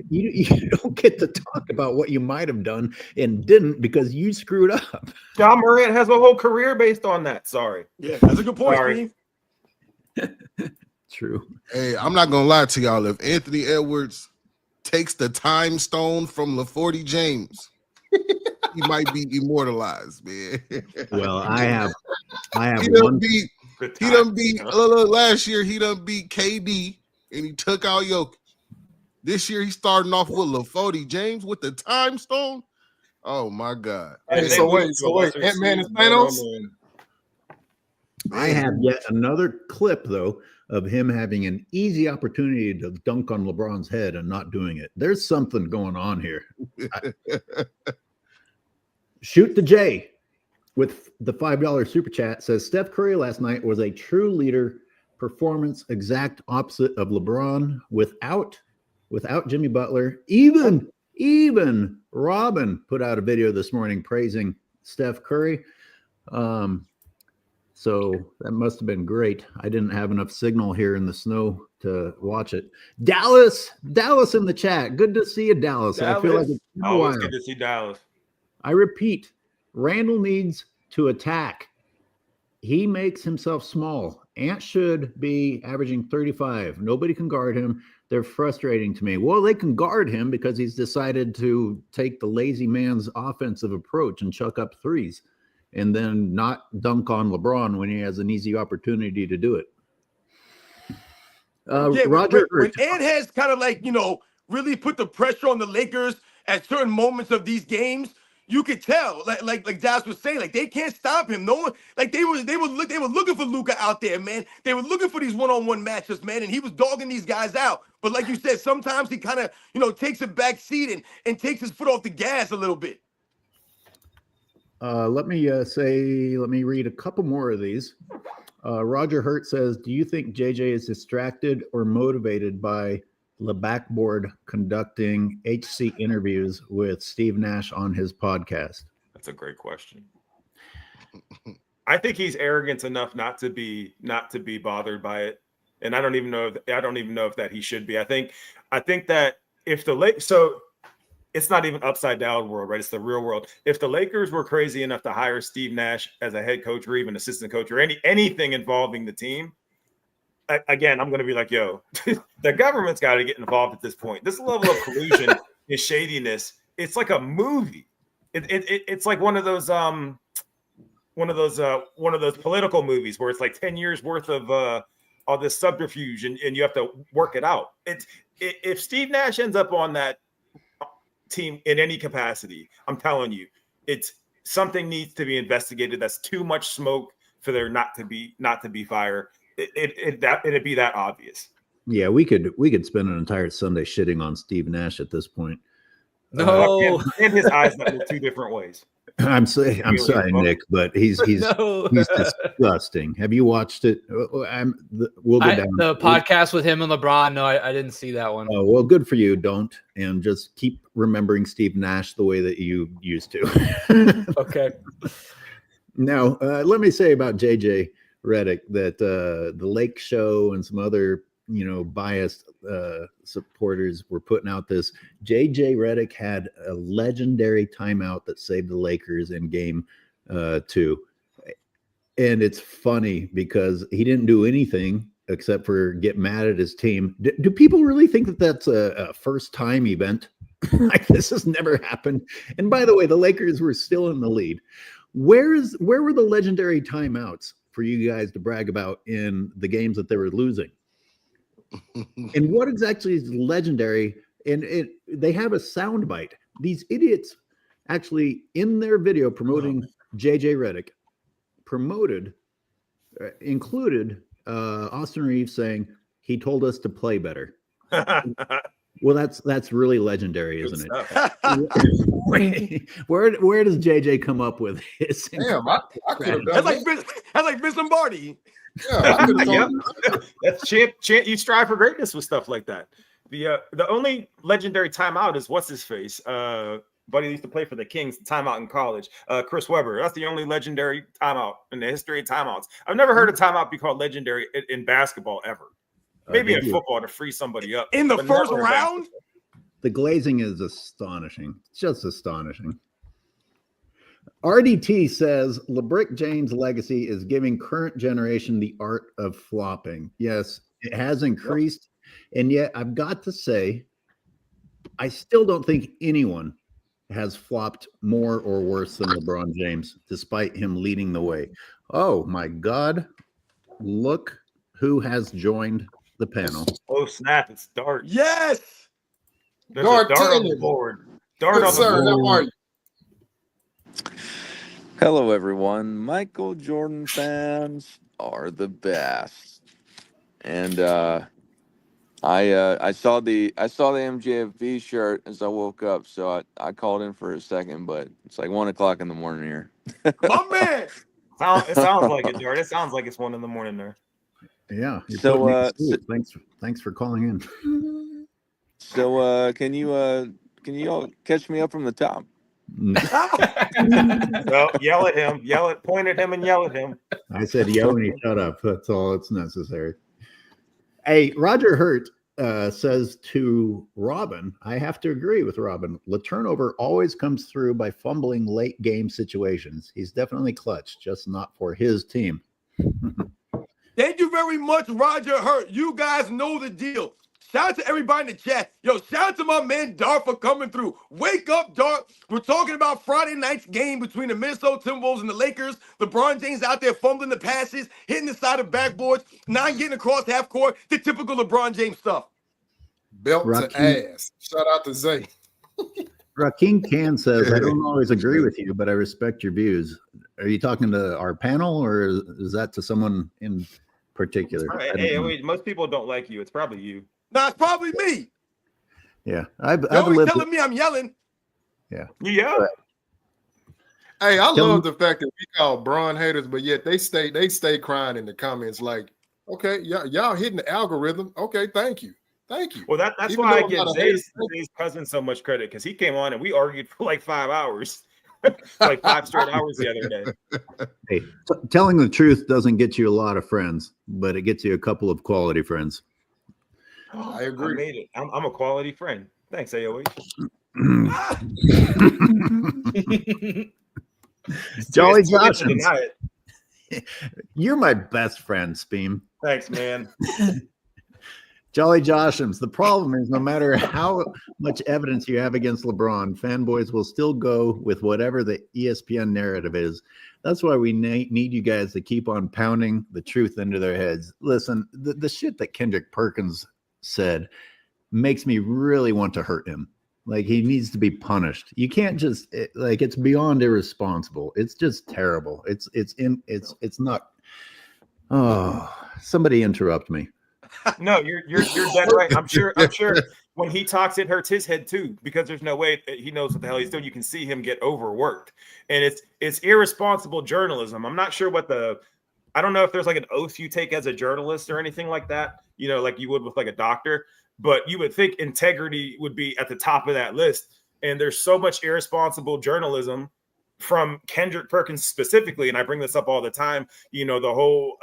You don't get to talk about what you might have done and didn't because you screwed up. John Morant has a whole career based on that. Sorry. Yeah, that's a good point, Sorry. Steve. True. Hey, I'm not gonna lie to y'all. If Anthony Edwards takes the time stone from LaForty James, he might be immortalized, man. Well, I have He done one. beat. Good He time. done beat. Look, last year he done beat KD and he took out Jokic. This year he's starting off with LaForty James with the time stone. Oh my God! And Hey, they so lose to a wait, lesser Ant-Man seed, and Thanos? man. I have yet another clip though of him having an easy opportunity to dunk on LeBron's head and not doing it. There's something going on here. Shoot the J with the $5 super chat says Steph Curry last night was a true leader, performance exact opposite of LeBron without Jimmy Butler. Even Robin put out a video this morning praising Steph Curry. So that must have been great. I didn't have enough signal here in the snow to watch it. Dallas in the chat. Good to see you, Dallas. I feel like Dallas. it's been a Always while. good to see Dallas. I repeat, Randall needs to attack. He makes himself small. Ant should be averaging 35. Nobody can guard him. They're frustrating to me. Well, they can guard him because he's decided to take the lazy man's offensive approach and chuck up threes and then not dunk on LeBron when he has an easy opportunity to do it. Yeah, Roger, when Ed has kind of like, really put the pressure on the Lakers at certain moments of these games, you could tell, like Dallas was saying, like they can't stop him. No one, like they were looking for Luka out there, man. They were looking for these one-on-one matchups, man, and he was dogging these guys out. But like you said, sometimes he kind of, takes a back seat and takes his foot off the gas a little bit. let me read a couple more of these. Roger Hurt says, do you think JJ is distracted or motivated by the backboard conducting HC interviews with Steve Nash on his podcast? That's a great question. I think he's arrogant enough not to be bothered by it, and I don't even know if that he should be. I think that if so it's not even upside down world, right? It's the real world. If the Lakers were crazy enough to hire Steve Nash as a head coach or even assistant coach or anything involving the team, again, I'm going to be like, yo, the government's got to get involved at this point. This level of collusion and shadiness, it's like a movie. It's like one of those political movies where it's like 10 years worth of all this subterfuge and you have to work it out. If Steve Nash ends up on that team in any capacity, I'm telling you, it's something needs to be investigated. That's too much smoke for there not to be fire. It'd be that obvious. Yeah, we could spend an entire Sunday shitting on Steve Nash at this point. No. And his eyes that look two different ways. I'm sorry, Nick, but he's No. he's disgusting. Have you watched it? We'll go down The podcast with him and LeBron. No, I didn't see that one. Oh, well, good for you. Don't, and just keep remembering Steve Nash the way that you used to. Okay. Now, let me say about JJ Redick that the Lake Show and some other, biased supporters were putting out this. JJ Redick had a legendary timeout that saved the Lakers in game 2. And it's funny because he didn't do anything except for get mad at his team. Do people really think that that's a first time event? Like, this has never happened. And by the way, the Lakers were still in the lead. Where were the legendary timeouts for you guys to brag about in the games that they were losing? And what exactly is legendary? And they have a soundbite. These idiots actually in their video promoting JJ Redick included Austin Reeves saying he told us to play better. Well, that's really legendary, isn't it? Where does JJ come up with his? Damn, I could have That's done like Vince Lombardi. Yeah, I could have Yep. told That's champ. You strive for greatness with stuff like that. The only legendary timeout is what's his face. Buddy used to play for the Kings. Timeout in college. Chris Webber. That's the only legendary timeout in the history of timeouts. I've never heard a timeout be called legendary in basketball ever. Maybe in football to free somebody up In the but first never in round? basketball. The glazing is astonishing. It's just astonishing. RDT says LeBrick James' legacy is giving current generation the art of flopping. Yes, it has increased. And yet I've got to say, I still don't think anyone has flopped more or worse than LeBron James, despite him leading the way. Oh my God. Look who has joined the panel. Oh snap! It's Dart. Yes. There's Dart a Dart on the Tillman. board. Dart Good on the sir, board. how are you? Hello, everyone. Michael Jordan fans are the best, and I saw the MJFB shirt as I woke up, so I called in for a second, but it's like 1 o'clock in the morning here. My man. It sounds like it, Dart. It sounds like it's 1 a.m. there. Yeah. you're So, putting me to sleep. Thanks for calling in. So can you all catch me up from the top? Well, yell at him. Point at him and yell at him. I said, yo, and he shut up. That's all that's necessary. Hey, Roger Hurt says to Robin, I have to agree with Robin. The turnover always comes through by fumbling late game situations. He's definitely clutch, just not for his team. Thank you very much, Roger Hurt. You guys know the deal. Shout out to everybody in the chat. Yo, shout out to my man Dart for coming through. Wake up, Dart. We're talking about Friday night's game between the Minnesota Timberwolves and the Lakers. LeBron James out there fumbling the passes, hitting the side of backboards, not getting across half court. The typical LeBron James stuff. Belt Rocky. to ass. Shout out to Zay. Raheem Can says, I don't always agree with you, but I respect your views. Are you talking to our panel or is that to someone in particular? I don't Hey, know. wait, most people don't like you. It's probably you. Nah, it's probably me. Yeah. I've You're always lived telling me I'm yelling. Yeah. Hey, I Tell love me- the fact that we call Braun haters, but yet they stay crying in the comments like, okay, y'all hitting the algorithm. Okay, thank you. Well, that's Even why I though give I'm not a hater- Zay's cousin so much credit because he came on and we argued for like 5 hours, like 5 straight hours the other day. Hey, telling the truth doesn't get you a lot of friends, but it gets you a couple of quality friends. I agree. I made it. I'm a quality friend. Thanks, AOH. Jolly It's too late to Joshins. deny it. You're my best friend, Speem. Thanks, man. Jolly Joshins. The problem is no matter how much evidence you have against LeBron, fanboys will still go with whatever the ESPN narrative is. That's why we need you guys to keep on pounding the truth into their heads. Listen, the shit that Kendrick Perkins said makes me really want to hurt him. Like, he needs to be punished. You can't just it's beyond irresponsible. It's just terrible. It's not. Oh, somebody interrupt me. No, you're dead right. I'm sure when he talks, it hurts his head too, because there's no way he knows what the hell he's doing. You can see him get overworked, and it's irresponsible journalism. I'm not sure I don't know if there's like an oath you take as a journalist or anything like that, like you would with like a doctor, but you would think integrity would be at the top of that list. And there's so much irresponsible journalism from Kendrick Perkins specifically. And I bring this up all the time, the whole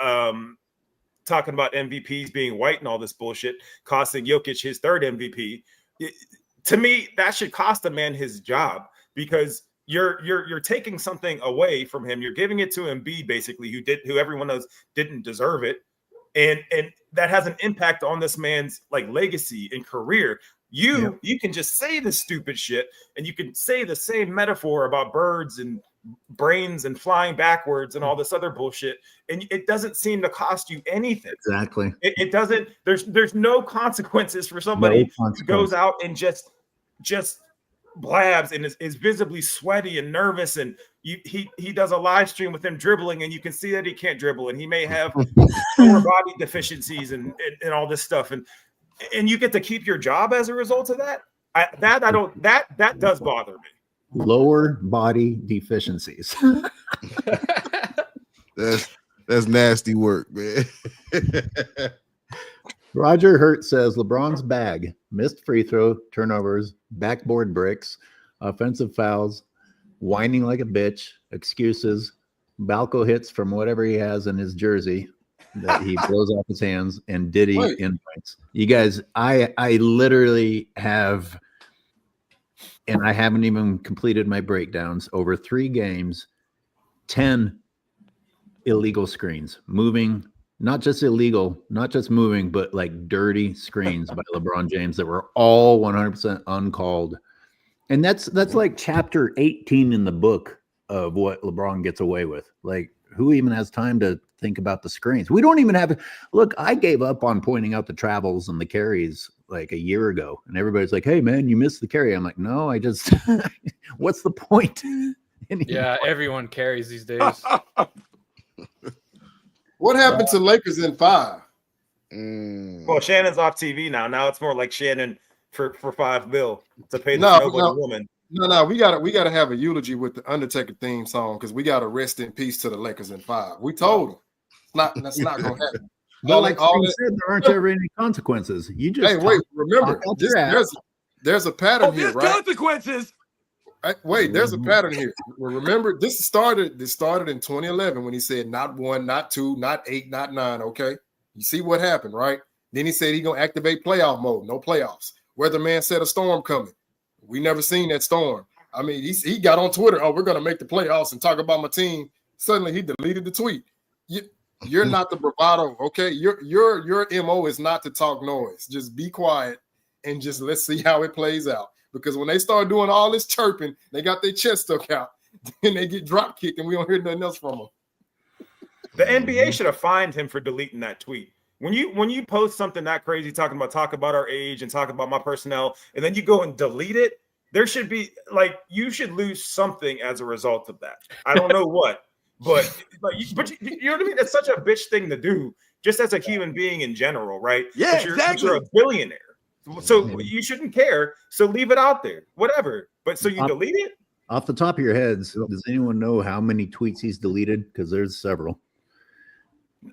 talking about MVPs being white and all this bullshit, costing Jokic his third MVP. To me, that should cost a man his job, because you're taking something away from him. You're giving it to Embiid, basically, who everyone knows didn't deserve it. And that has an impact on this man's like legacy and career. You can just say the stupid shit, and you can say the same metaphor about birds and brains and flying backwards and all this other bullshit, and it doesn't seem to cost you anything. Exactly. It doesn't. There's no consequences for somebody who goes out and just blabs and is visibly sweaty and nervous, and he does a live stream with him dribbling, and you can see that he can't dribble, and he may have lower body deficiencies and all this stuff, and you get to keep your job as a result of that. That does bother me. Lower body deficiencies. That's nasty work, man. Roger Hurt says LeBron's bag: missed free throw, turnovers, backboard bricks, offensive fouls, whining like a bitch, excuses, Balco hits from whatever he has in his jersey that he blows off his hands, and Diddy invites. You guys, I literally have, and I haven't even completed my breakdowns, over 3 games, 10 illegal screens, moving, not just illegal, not just moving, but like dirty screens by LeBron James that were all 100% uncalled. And that's like chapter 18 in the book of what LeBron gets away with. Like, who even has time to think about the screens? We don't even have, look, I gave up on pointing out the travels and the carries like a year ago, and everybody's like, hey man, you missed the carry. I'm like, no, I just, what's the point? Yeah, everyone carries these days. What happened to Lakers in 5? Well, Shannon's off TV now. Now it's more like Shannon for $5 million to pay the snowboarding woman. No, we gotta have a eulogy with the Undertaker theme song, because we gotta rest in peace to the Lakers in 5. We told them that's not gonna happen. But like you said, there aren't ever any consequences. You just remember, there's a pattern here, right? Consequences. Wait, there's a pattern here. Remember, this started in 2011 when he said not 1, not 2, not 8, not 9. Okay, you see what happened, right? Then he said he's gonna activate playoff mode. No playoffs. Weatherman said a storm coming. We never seen that storm. I mean, he got on Twitter. Oh, we're gonna make the playoffs and talk about my team. Suddenly, he deleted the tweet. You're not the bravado, okay? Your MO is not to talk noise. Just be quiet and just let's see how it plays out. Because when they start doing all this chirping, they got their chest stuck out, then they get drop kicked, and we don't hear nothing else from them. The NBA should have fined him for deleting that tweet. When you post something that crazy, talk about our age and talk about my personnel, and then you go and delete it, there should be you should lose something as a result of that. I don't know what, but you know what I mean? It's such a bitch thing to do, just as a human being in general, right? Yeah, exactly. You're a billionaire, so you shouldn't care. So leave it out there, whatever. But so you delete it. Off the top of your heads, does anyone know how many tweets he's deleted? Because there's several.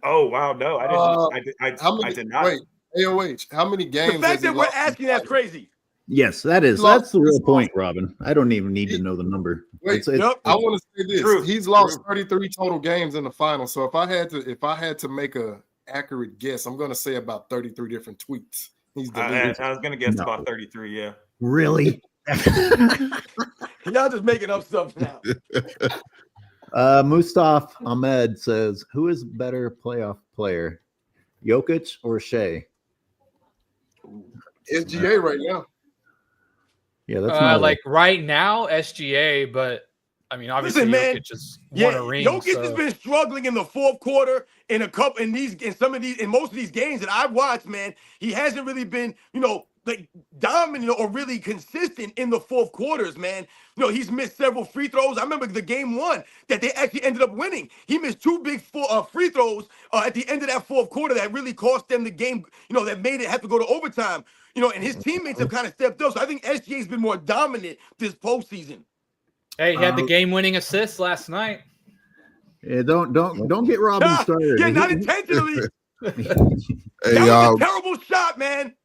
Oh wow, no, I didn't. I did not. Wait, AOH, how many games? The fact that we're asking that's crazy. Yes, that's the real point, Robin. I don't even need to know the number. Wait, I want to say this. He's lost 33 total games in the final. So if I had to make a accurate guess, I'm going to say about 33 different tweets. He's deleted. I was going to guess about 33. Yeah. Really? Y'all just making up stuff now. Mustaf Ahmed says, who is better playoff player, Jokic or Shea? SGA right now. Yeah, that's not like right now, SGA, but I mean, obviously, Jokic just won a ring. Jokic has been struggling in the fourth quarter in most of these games that I've watched, man. He hasn't really been, dominant or really consistent in the fourth quarters, man. He's missed several free throws. I remember the game 1 that they actually ended up winning. He missed 2 big free throws at the end of that fourth quarter that really cost them the game, that made it have to go to overtime. and his teammates have kind of stepped up. So I think SGA's been more dominant this postseason. Hey, he had the game-winning assist last night. Yeah, don't get Robin started. Yeah, not intentionally. Hey, That was a terrible shot, man.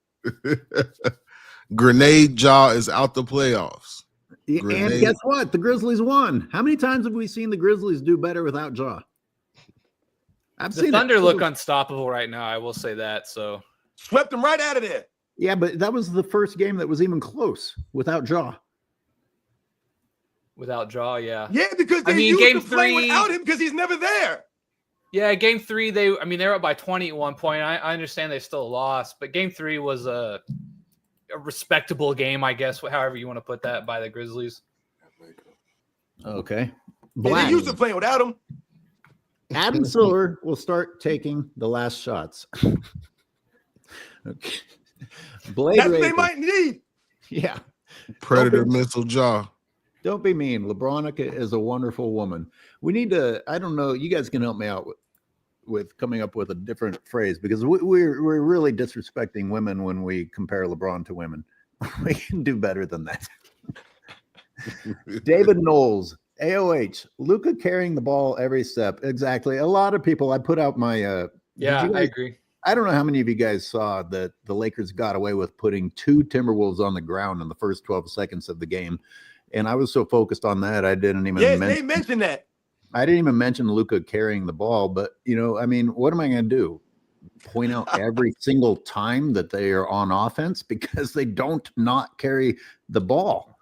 Grenade Jaw is out the playoffs. And Grenade. guess what? The Grizzlies won. How many times have we seen the Grizzlies do better without Jaw? I've The seen Thunder it. look unstoppable right now. I will say that. So Swept them right out of there. Yeah, but that was the first game that was even close without Jaw. without Jaw, yeah. Yeah, because they used to play without him because he's never there. Yeah, game 3, they were up by 20 at one point. I understand they still lost, but game 3 was a respectable game, I guess, however you want to put that, by the Grizzlies. Okay. And they used to play without him. Adam Silver will start taking the last shots. Okay. Blade That's what they Racer. might need. Yeah. Predator missile Jaw. Don't be mean. LeBronica is a wonderful woman. We need to, I don't know, you guys can help me out with coming up with a different phrase, because we're really disrespecting women when we compare LeBron to women. We can do better than that. David Knowles, AOH, Luka carrying the ball every step. Exactly. A lot of people, I put out my yeah, I agree. I don't know how many of you guys saw that the Lakers got away with putting 2 Timberwolves on the ground in the first 12 seconds of the game. And I was so focused on that, I didn't even they mentioned that. I didn't even mention Luka carrying the ball. But, what am I going to do? Point out every single time that they are on offense because they don't not carry the ball.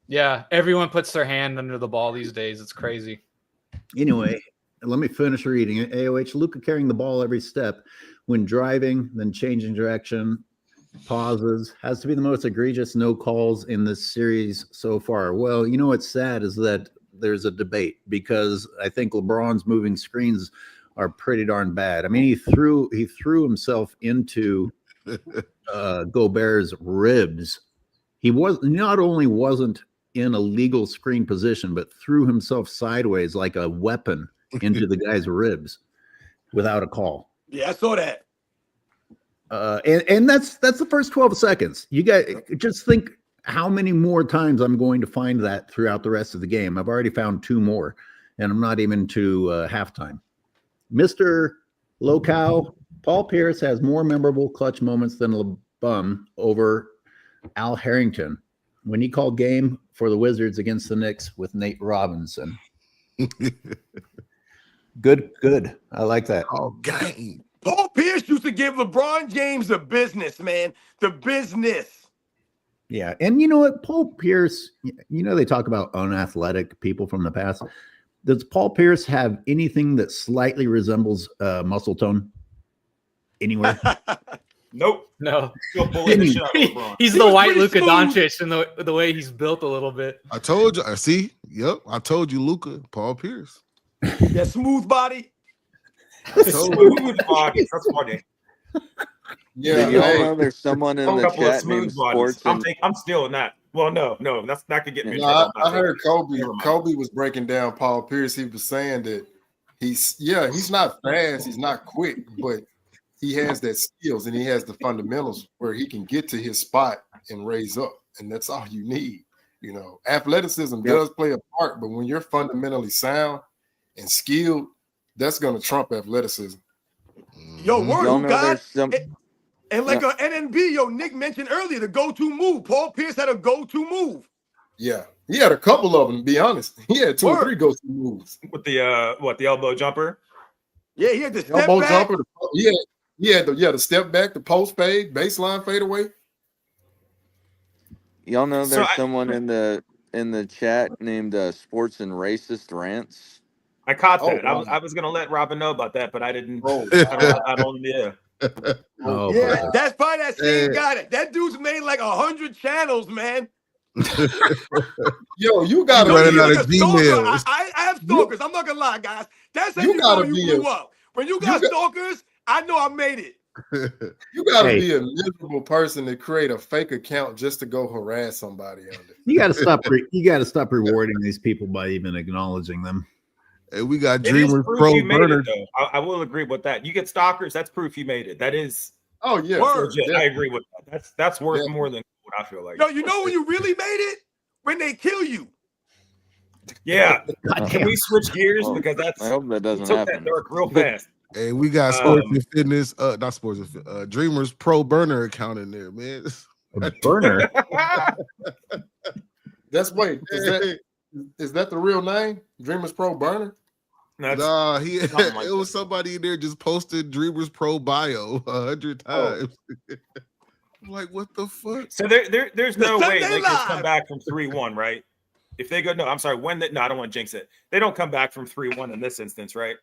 Yeah, everyone puts their hand under the ball these days. It's crazy. Anyway, let me finish reading it. AOH, Luka carrying the ball every step when driving, then changing direction, pauses, has to be the most egregious no calls in this series so far. Well, what's sad is that there's a debate because I think LeBron's moving screens are pretty darn bad. I mean, he threw himself into Gobert's ribs. He not only wasn't in a legal screen position, but threw himself sideways like a weapon into the guy's ribs without a call. Yeah, I saw that. And that's the first 12 seconds. You guys just think how many more times I'm going to find that throughout the rest of the game. I've already found 2 more, and I'm not even to halftime. Mr. Locow, Paul Pierce has more memorable clutch moments than LeBum over Al Harrington when he called game for the Wizards against the Knicks with Nate Robinson. Good. I like that. Oh, game. Paul Pierce used to give LeBron James the business, man. The business. Yeah. And you know what? Paul Pierce, they talk about unathletic people from the past. Does Paul Pierce have anything that slightly resembles muscle tone anywhere? Nope. No. Still bullying the shit out of LeBron. He's He the was white pretty Luka smooth. Doncic and the way he's built a little bit. I told you. See? Yep. I told you, Luka. Paul Pierce. That smooth body. Smooth body. That's funny. Yeah, Did y'all hey, know there's someone in A the couple of chat named smooth bodies. Sports? I'm stealing that. Well, no, that's not gonna get me. in no, trouble. I heard Kobe. Never mind. Kobe was breaking down Paul Pierce. He was saying that he's not fast, he's not quick, but he has that skills and he has the fundamentals where he can get to his spot and raise up, and that's all you need. Athleticism does play a part, but when you're fundamentally sound and skilled, that's going to trump athleticism. Yo, Mhm. word Y'all to know God. there's some. And like a NNB, Nick mentioned earlier, the go-to move. Paul Pierce had a go-to move. Yeah, he had a couple of them. To be honest, he had 2 or Word. 3 go-to moves. With the the elbow jumper. Yeah, he had the step Elbow back. jumper. The step back, the post fade, baseline fadeaway. Y'all know So there's I- someone in the chat named Sports and Racist Rants. I caught Oh, that. wow. I was gonna let Robin know about that, but I didn't. Oh, I don't. Yeah. Oh, Yeah, boy. that's probably that same Hey. guy. That dude's made like 100 channels, man. Yo, you You gotta running be out He's of like a stalker. Gmails. I have stalkers. I'm not gonna lie, guys. That's how You you know gotta you be blew a- up. When you got got- stalkers, I know I made it. you gotta Hey. be a miserable person to create a fake account just to go harass somebody on it. You got to stop. You got to stop rewarding these people by even acknowledging them. Hey, we got It is Dreamer proof Pro you made Burner. it, though. I will agree with that. You get stalkers, that's proof you made it. That is Oh yeah, Word. Legit, I agree with that. That's worth more than what I feel like. Yo, you know when you really made it? When they kill you. Yeah. God Can damn. we switch gears? Well, Because that's I hope that doesn't took happen. that dark real fast. Hey, we got sports and fitness, not sports and Dreamers Pro Burner account in there, man. A burner. That's is that the real name? Dreamers Pro Burner? That's, Nah, something like it was somebody in there just posted Dreamers Pro bio 100 times. I'm like, what the fuck? so there's no way Sunday Lakers come Live. back from 3-1, right? If they go, no, I'm sorry. When that, no, I don't want to jinx it. They don't come back from 3-1 in this instance, right?